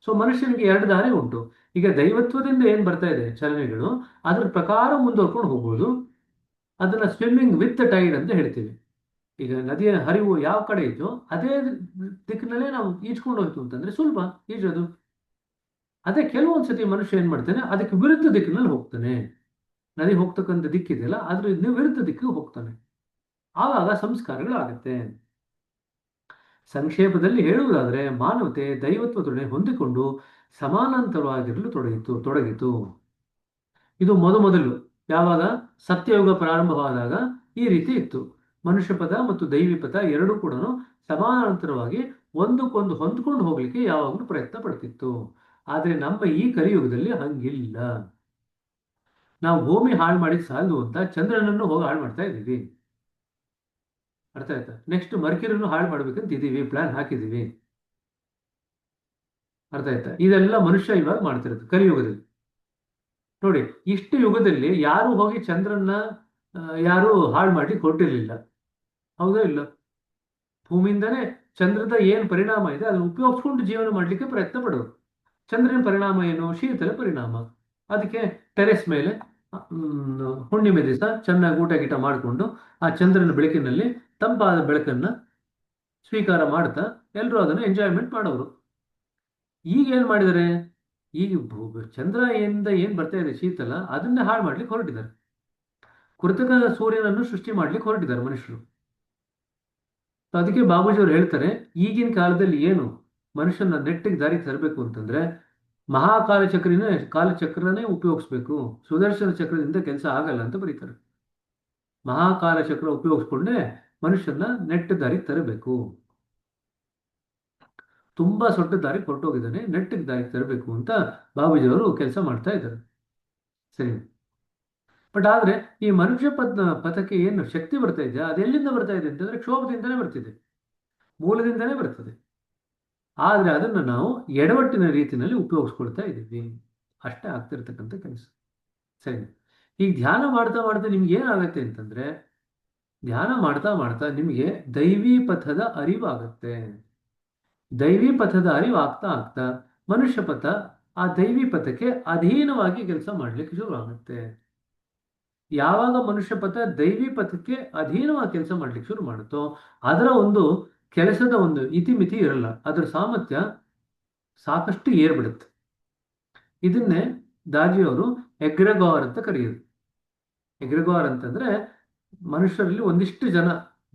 ಸೊ ಮನುಷ್ಯನಿಗೆ ಎರಡು ದಾರಿ ಉಂಟು. ಈಗ ದೈವತ್ವದಿಂದ ಏನ್ ಬರ್ತಾ ಇದೆ ಚಲನೆಗಳು, ಅದ್ರ ಪ್ರಕಾರ ಮುಂದುವರ್ಕೊಂಡು ಹೋಗ್ಬೋದು. ಅದನ್ನ ಸ್ವಿಮ್ಮಿಂಗ್ ವಿತ್ ಟೈಡ್ ಅಂತ ಹೇಳ್ತೀವಿ. ಈಗ ನದಿಯ ಹರಿವು ಯಾವ ಕಡೆ ಇದೆಯೋ ಅದೇ ದಿಕ್ಕಿನಲ್ಲೇ ನಾವು ಈಜ್ಕೊಂಡು ಹೋಯ್ತು ಅಂತಂದ್ರೆ ಸುಲಭ ಈಜೋದು. ಅದೇ ಕೆಲವೊಂದ್ಸತಿ ಮನುಷ್ಯ ಏನ್ ಮಾಡ್ತಾನೆ, ಅದಕ್ಕೆ ವಿರುದ್ಧ ದಿಕ್ಕಿನಲ್ಲಿ ಹೋಗ್ತಾನೆ. ನದಿ ಹೋಗ್ತಕ್ಕಂಥ ದಿಕ್ಕಿದೆಯಲ್ಲ ಅದ್ರ ವಿರುದ್ಧ ದಿಕ್ಕಿಗೆ ಹೋಗ್ತಾನೆ. ಆವಾಗ ಸಂಸ್ಕಾರಗಳಾಗತ್ತೆ. ಸಂಕ್ಷೇಪದಲ್ಲಿ ಹೇಳುವುದಾದರೆ ಮಾನವತೆ ದೈವತ್ವದೊಡನೆ ಹೊಂದಿಕೊಂಡು ಸಮಾನಾಂತರವಾಗಿರಲು ತೊಡಗಿತು. ಇದು ಮೊದಲು ಯಾವಾಗ ಸತ್ಯಯುಗ ಪ್ರಾರಂಭವಾದಾಗ ಈ ರೀತಿ ಇತ್ತು. ಮನುಷ್ಯ ಪದ ಮತ್ತು ದೈವಿ ಪದ ಎರಡೂ ಕೂಡ ಸಮಾನಾಂತರವಾಗಿ ಒಂದಕ್ಕೊಂದು ಹೊಂದ್ಕೊಂಡು ಹೋಗ್ಲಿಕ್ಕೆ ಯಾವಾಗಲೂ ಪ್ರಯತ್ನ ಪಡ್ತಿತ್ತು. ಆದ್ರೆ ನಮ್ಮ ಈ ಕಲಿಯುಗದಲ್ಲಿ ಹಂಗಿಲ್ಲ. ನಾವು ಭೂಮಿ ಹಾಳು ಮಾಡಿದ್ ಸಾಲದು ಅಂತ ಚಂದ್ರನನ್ನು ಹೋಗಿ ಹಾಳು ಮಾಡ್ತಾ ಇದ್ದೀವಿ. ಅರ್ಥ ಆಯ್ತಾ? ನೆಕ್ಸ್ಟ್ ಮರ್ಕ್ಯೂರಿಯನ್ನು ಹಾಳು ಮಾಡ್ಬೇಕಂತ ಇದೀವಿ, ಪ್ಲಾನ್ ಹಾಕಿದೀವಿ. ಅರ್ಥ ಆಯ್ತಾ? ಇದೆಲ್ಲ ಮನುಷ್ಯ ಇವಾಗ ಮಾಡ್ತಿರೋದು ಕಲಿಯುಗದಲ್ಲಿ. ನೋಡಿ, ಇಷ್ಟು ಯುಗದಲ್ಲಿ ಯಾರು ಹೋಗಿ ಚಂದ್ರನ್ನ ಯಾರು ಹಾಳು ಮಾಡ್ಲಿಕ್ಕೆ ಹೊರಟಿರ್ಲಿಲ್ಲ. ಹೌದಾ ಇಲ್ಲ? ಭೂಮಿಯಿಂದನೇ ಚಂದ್ರದ ಏನ್ ಪರಿಣಾಮ ಇದೆ ಅದನ್ನು ಉಪಯೋಗಿಸ್ಕೊಂಡು ಜೀವನ ಮಾಡ್ಲಿಕ್ಕೆ ಪ್ರಯತ್ನ ಪಡೋರು. ಚಂದ್ರನ ಪರಿಣಾಮ ಏನು? ಶೀತಲ ಪರಿಣಾಮ. ಅದಕ್ಕೆ ಟೆರೆಸ್ ಮೇಲೆ ಹುಣ್ಣಿಮೆ ದಿವಸ ಚೆನ್ನಾಗಿ ಊಟ ಗೀಟ ಮಾಡಿಕೊಂಡು ಆ ಚಂದ್ರನ ಬೆಳಕಿನಲ್ಲಿ ತಂಪಾದ ಬೆಳಕನ್ನ ಸ್ವೀಕಾರ ಮಾಡ್ತಾ ಎಲ್ಲರೂ ಅದನ್ನು ಎಂಜಾಯ್ಮೆಂಟ್ ಮಾಡೋರು. ಈಗ ಏನ್ ಮಾಡಿದ್ದಾರೆ? ಈಗ ಚಂದ್ರದಿಂದ ಏನ್ ಬರ್ತಾ ಇದೆ ಶೀತಲ, ಅದನ್ನ ಹಾಳು ಮಾಡ್ಲಿಕ್ಕೆ ಹೊರಟಿದ್ದಾರೆ. ಕೃತಕ ಸೂರ್ಯನನ್ನು ಸೃಷ್ಟಿ ಮಾಡ್ಲಿಕ್ಕೆ ಹೊರಟಿದ್ದಾರೆ ಮನುಷ್ಯರು. ಅದಕ್ಕೆ ಬಾಬೂಜಿಯವರು ಹೇಳ್ತಾರೆ, ಈಗಿನ ಕಾಲದಲ್ಲಿ ಏನು ಮನುಷ್ಯನ ನೆಟ್ಟಿಗೆ ದಾರಿಗೆ ತರಬೇಕು ಅಂತಂದ್ರೆ ಕಾಲಚಕ್ರನೇ ಉಪಯೋಗಿಸ್ಬೇಕು. ಸುದರ್ಶನ ಚಕ್ರದಿಂದ ಕೆಲಸ ಆಗಲ್ಲ ಅಂತ ಬರೀತಾರೆ. ಮಹಾಕಾಲ ಚಕ್ರ ಉಪಯೋಗಿಸ್ಕೊಂಡೇ ಮನುಷ್ಯನ ನೆಟ್ಟ ದಾರಿಗೆ ತರಬೇಕು. ತುಂಬಾ ಸೊಟ್ಟ ದಾರಿಗೆ ಹೊರಟೋಗಿದ್ದಾನೆ, ನೆಟ್ಟಿಗೆ ದಾರಿಗೆ ತರಬೇಕು ಅಂತ ಬಾಬೂಜಿಯವರು ಕೆಲಸ ಮಾಡ್ತಾ ಇದ್ದಾರೆ. ಸರಿ. ಬಟ್ ಆದ್ರೆ ಈ ಮನುಷ್ಯ ಪಥಕ್ಕೆ ಏನು ಶಕ್ತಿ ಬರ್ತಾ ಇದೆಯಾ, ಅದೆಲ್ಲಿಂದ ಬರ್ತಾ ಇದೆ ಅಂತಂದ್ರೆ ಕ್ಷೋಭದಿಂದನೇ ಬರ್ತಿದೆ, ಮೂಲದಿಂದನೇ ಬರ್ತದೆ. ಆದ್ರೆ ಅದನ್ನ ನಾವು ಎಡವಟ್ಟಿನ ರೀತಿಯಲ್ಲಿ ಉಪಯೋಗಿಸ್ಕೊಳ್ತಾ ಇದ್ದೀವಿ. ಅಷ್ಟೇ ಆಗ್ತಿರ್ತಕ್ಕಂಥ ಕೆಲಸ. ಸರಿ. ಈಗ ಧ್ಯಾನ ಮಾಡ್ತಾ ಮಾಡ್ತಾ ನಿಮ್ಗೆ ಏನಾಗತ್ತೆ ಅಂತಂದ್ರೆ, ಧ್ಯಾನ ಮಾಡ್ತಾ ಮಾಡ್ತಾ ನಿಮಗೆ ದೈವಿ ಪಥದ ಅರಿವಾಗತ್ತೆ. ದೈವಿ ಪಥದ ಅರಿವು ಆಗ್ತಾ ಆಗ್ತಾ ಮನುಷ್ಯ ಪಥ ಆ ದೈವಿ ಪಥಕ್ಕೆ ಅಧೀನವಾಗಿ ಕೆಲಸ ಮಾಡ್ಲಿಕ್ಕೆ ಶುರು ಆಗುತ್ತೆ. ಯಾವಾಗ ಮನುಷ್ಯ ಪಥ ದೈವಿ ಪಥಕ್ಕೆ ಅಧೀನವಾಗಿ ಕೆಲಸ ಮಾಡ್ಲಿಕ್ಕೆ ಶುರು ಮಾಡುತ್ತೋ ಅದರ ಒಂದು ಕೆಲಸದ ಒಂದು ಇತಿಮಿತಿ ಇರಲ್ಲ, ಅದರ ಸಾಮರ್ಥ್ಯ ಸಾಕಷ್ಟು ಏರ್ಬಿಡುತ್ತೆ. ಇದನ್ನೇ ದಾಜಿಯವರು ಎಗ್ರೆಗಾರ್ ಅಂತ ಕರೆಯೋದು. ಎಗ್ರೆಗಾರ್ ಅಂತಂದ್ರೆ ಮನುಷ್ಯರಲ್ಲಿ ಒಂದಿಷ್ಟು ಜನ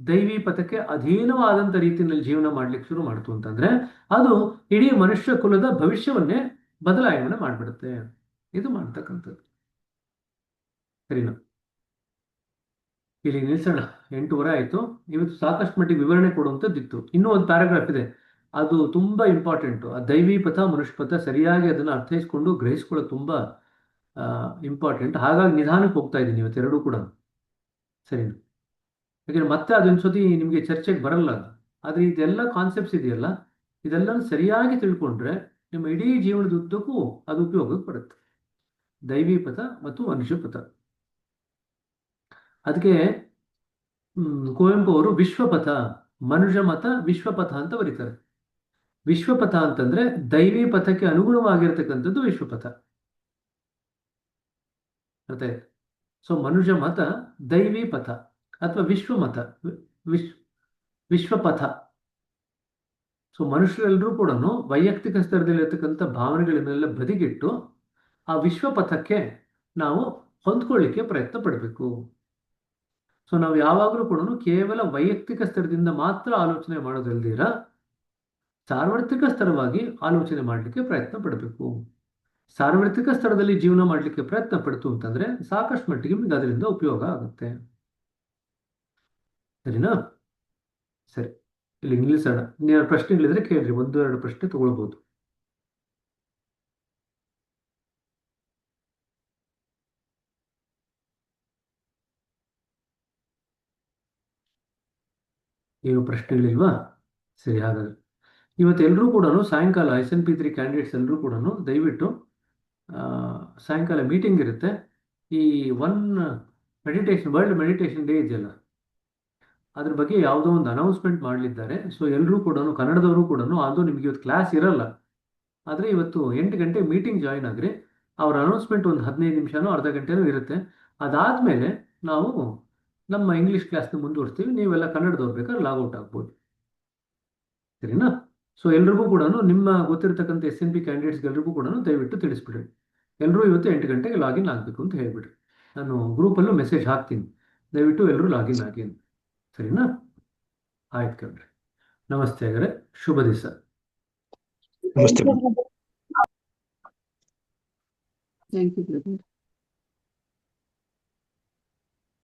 ದೈವಿ ಪಥಕ್ಕೆ ಅಧೀನವಾದಂಥ ರೀತಿಯಲ್ಲಿ ಜೀವನ ಮಾಡ್ಲಿಕ್ಕೆ ಶುರು ಮಾಡ್ತು ಅಂತಂದ್ರೆ ಅದು ಇಡೀ ಮನುಷ್ಯ ಕುಲದ ಭವಿಷ್ಯವನ್ನೇ ಬದಲಾವಣೆ ಮಾಡಿಬಿಡುತ್ತೆ. ಇದು ಮಾಡ್ತಕ್ಕಂಥದ್ದು. ಸರಿನಾ? ಇಲ್ಲಿ ನಿಲ್ಸೋಣ, 8:30 ಆಯ್ತು. ಇವತ್ತು ಸಾಕಷ್ಟು ಮಟ್ಟಿಗೆ ವಿವರಣೆ ಕೊಡುವಂಥದ್ದಿತ್ತು. ಇನ್ನೂ ಒಂದು ಪ್ಯಾರಾಗ್ರಾಫ್ ಇದೆ, ಅದು ತುಂಬಾ ಇಂಪಾರ್ಟೆಂಟ್. ಆ ದೈವಿ ಪಥ ಮನುಷ್ಯ ಪಥ ಸರಿಯಾಗಿ ಅದನ್ನು ಅರ್ಥೈಸ್ಕೊಂಡು ಗ್ರಹಿಸ್ಕೊಳ್ಳೋದು ತುಂಬಾ ಇಂಪಾರ್ಟೆಂಟ್. ಹಾಗಾಗಿ ನಿಧಾನಕ್ಕೆ ಹೋಗ್ತಾ ಇದ್ದೀನಿ ಇವತ್ತು ಎರಡೂ ಕೂಡ. ಸರಿನಾ? ಯಾಕಂದ್ರೆ ಮತ್ತೆ ಅದೊಂದ್ಸತಿ ನಿಮಗೆ ಚರ್ಚೆಗೆ ಬರಲ್ಲ. ಆದ್ರೆ ಇದೆಲ್ಲ ಕಾನ್ಸೆಪ್ಟ್ಸ್ ಇದೆಯಲ್ಲ, ಇದೆಲ್ಲ ಸರಿಯಾಗಿ ತಿಳ್ಕೊಂಡ್ರೆ ನಿಮ್ಮ ಇಡೀ ಜೀವನದ ಉದ್ದಕ್ಕೂ ಅದು ಉಪಯೋಗಕ್ಕೆ ಬರುತ್ತೆ. ದೈವಿ ಪಥ ಮತ್ತು ಮನುಷ್ಯ ಪಥ. ಅದಕ್ಕೆ ಕುವೆಂಪು ಅವರು ವಿಶ್ವಪಥ, ಮನುಷ್ಯ ಮತ ವಿಶ್ವಪಥ ಅಂತ ಬರೀತಾರೆ. ವಿಶ್ವಪಥ ಅಂತಂದ್ರೆ ದೈವಿ ಪಥಕ್ಕೆ ಅನುಗುಣವಾಗಿರ್ತಕ್ಕಂಥದ್ದು ವಿಶ್ವಪಥ. ಅರ್ಥ ಆಯ್ತು? ಸೊ ಮನುಷ್ಯ ಮತ ದೈವಿ ಪಥ ಅಥವಾ ವಿಶ್ವಮತ, ವಿಶ್ವಪಥ. ಸೊ ಮನುಷ್ಯರೆಲ್ಲರೂ ಕೂಡ ವೈಯಕ್ತಿಕ ಸ್ತರದಲ್ಲಿರ್ತಕ್ಕಂಥ ಭಾವನೆಗಳನ್ನೆಲ್ಲ ಬದಿಗಿಟ್ಟು ಆ ವಿಶ್ವಪಥಕ್ಕೆ ನಾವು ಹೊಂದ್ಕೊಳ್ಳಿಕ್ಕೆ ಪ್ರಯತ್ನ ಪಡಬೇಕು. ಸೊ ನಾವು ಯಾವಾಗಲೂ ಕೂಡ ಕೇವಲ ವೈಯಕ್ತಿಕ ಸ್ತರದಿಂದ ಮಾತ್ರ ಆಲೋಚನೆ ಮಾಡೋದಲ್ದಿರ ಸಾರ್ವತ್ರಿಕ ಸ್ತರವಾಗಿ ಆಲೋಚನೆ ಮಾಡಲಿಕ್ಕೆ ಪ್ರಯತ್ನ ಪಡಬೇಕು. ಸಾರ್ವತ್ರಿಕ ಸ್ತರದಲ್ಲಿ ಜೀವನ ಮಾಡಲಿಕ್ಕೆ ಪ್ರಯತ್ನ ಪಡ್ತು ಅಂತಂದ್ರೆ ಸಾಕಷ್ಟು ಮಟ್ಟಿಗೆ ನಿಮಗೆ ಅದರಿಂದ ಉಪಯೋಗ ಆಗುತ್ತೆ. ಸರಿನಾ? ಸರಿ, ಇಲ್ಲಿ ನಿಲ್ಲಿಸೋಣ. ನೀವು ಪ್ರಶ್ನೆಗಳಿದ್ರೆ ಕೇಳ್ರಿ, 1-2 ಪ್ರಶ್ನೆ ತಗೊಳ್ಬಹುದು. ಏನು ಪ್ರಶ್ನೆಗಳಿಲ್ವಾ? ಸರಿ, ಹಾಗಾದ್ರೆ ಇವತ್ತು ಎಲ್ಲರೂ ಕೂಡ ಸಾಯಂಕಾಲ SNP3 ಕ್ಯಾಂಡಿಡೇಟ್ಸ್ ಎಲ್ಲರೂ ಕೂಡ ದಯವಿಟ್ಟು ಸಾಯಂಕಾಲ ಮೀಟಿಂಗ್ ಇರುತ್ತೆ. ಈ ವರ್ಲ್ಡ್ ಮೆಡಿಟೇಷನ್ ಡೇ ಇದೆಯಲ್ಲ, ಅದ್ರ ಬಗ್ಗೆ ಯಾವುದೋ ಒಂದು ಅನೌನ್ಸ್ಮೆಂಟ್ ಮಾಡಲಿದ್ದಾರೆ. ಸೊ ಎಲ್ಲರೂ ಕೂಡ ಕನ್ನಡದವರು ಕೂಡ ಅದು ನಿಮಗೆ ಇವತ್ತು ಕ್ಲಾಸ್ ಇರಲ್ಲ, ಆದರೆ ಇವತ್ತು 8 ಗಂಟೆ ಮೀಟಿಂಗ್ ಜಾಯಿನ್ ಆಗ್ರಿ. ಅವ್ರ ಅನೌನ್ಸ್ಮೆಂಟ್ ಒಂದು 15 ನಿಮಿಷನೋ ಅರ್ಧ ಗಂಟೆನೋ ಇರುತ್ತೆ. ಅದಾದ್ಮೇಲೆ ನಾವು ನಮ್ಮ ಇಂಗ್ಲಿಷ್ ಕ್ಲಾಸ್ನ ಮುಂದುವರಿಸ್ತೀವಿ. ನೀವೆಲ್ಲ ಕನ್ನಡದವ್ರು ಬೇಕಾದ್ರೆ ಲಾಗೌಟ್ ಆಗ್ಬೋದು. ಸರಿನಾ? ಸೊ ಎಲ್ರಿಗೂ ಕೂಡ ನಿಮ್ಮ ಗೊತ್ತಿರತಕ್ಕಂಥ SNP ಕ್ಯಾಂಡಿಡೇಟ್ಸ್ಗೆಲ್ರಿಗೂ ಕೂಡ ದಯವಿಟ್ಟು ತಿಳಿಸ್ಬಿಡ್ರಿ. ಎಲ್ಲರೂ ಇವತ್ತು 8 ಗಂಟೆಗೆ ಲಾಗಿನ್ ಆಗಬೇಕು ಅಂತ ಹೇಳ್ಬಿಡ್ರಿ. ನಾನು ಗ್ರೂಪಲ್ಲೂ ಮೆಸೇಜ್ ಹಾಕ್ತೀನಿ, ದಯವಿಟ್ಟು ಎಲ್ಲರೂ ಲಾಗಿನ್ ಆಗಿ. ಸರಿನಾ? ಆಯ್ತು ಕಣ್ರಿ. ನಮಸ್ತೆ ಹಾಗಾದ್ರೆ, ಶುಭ ದಿವಸ. ನಮಸ್ತೆ. Thank you brother.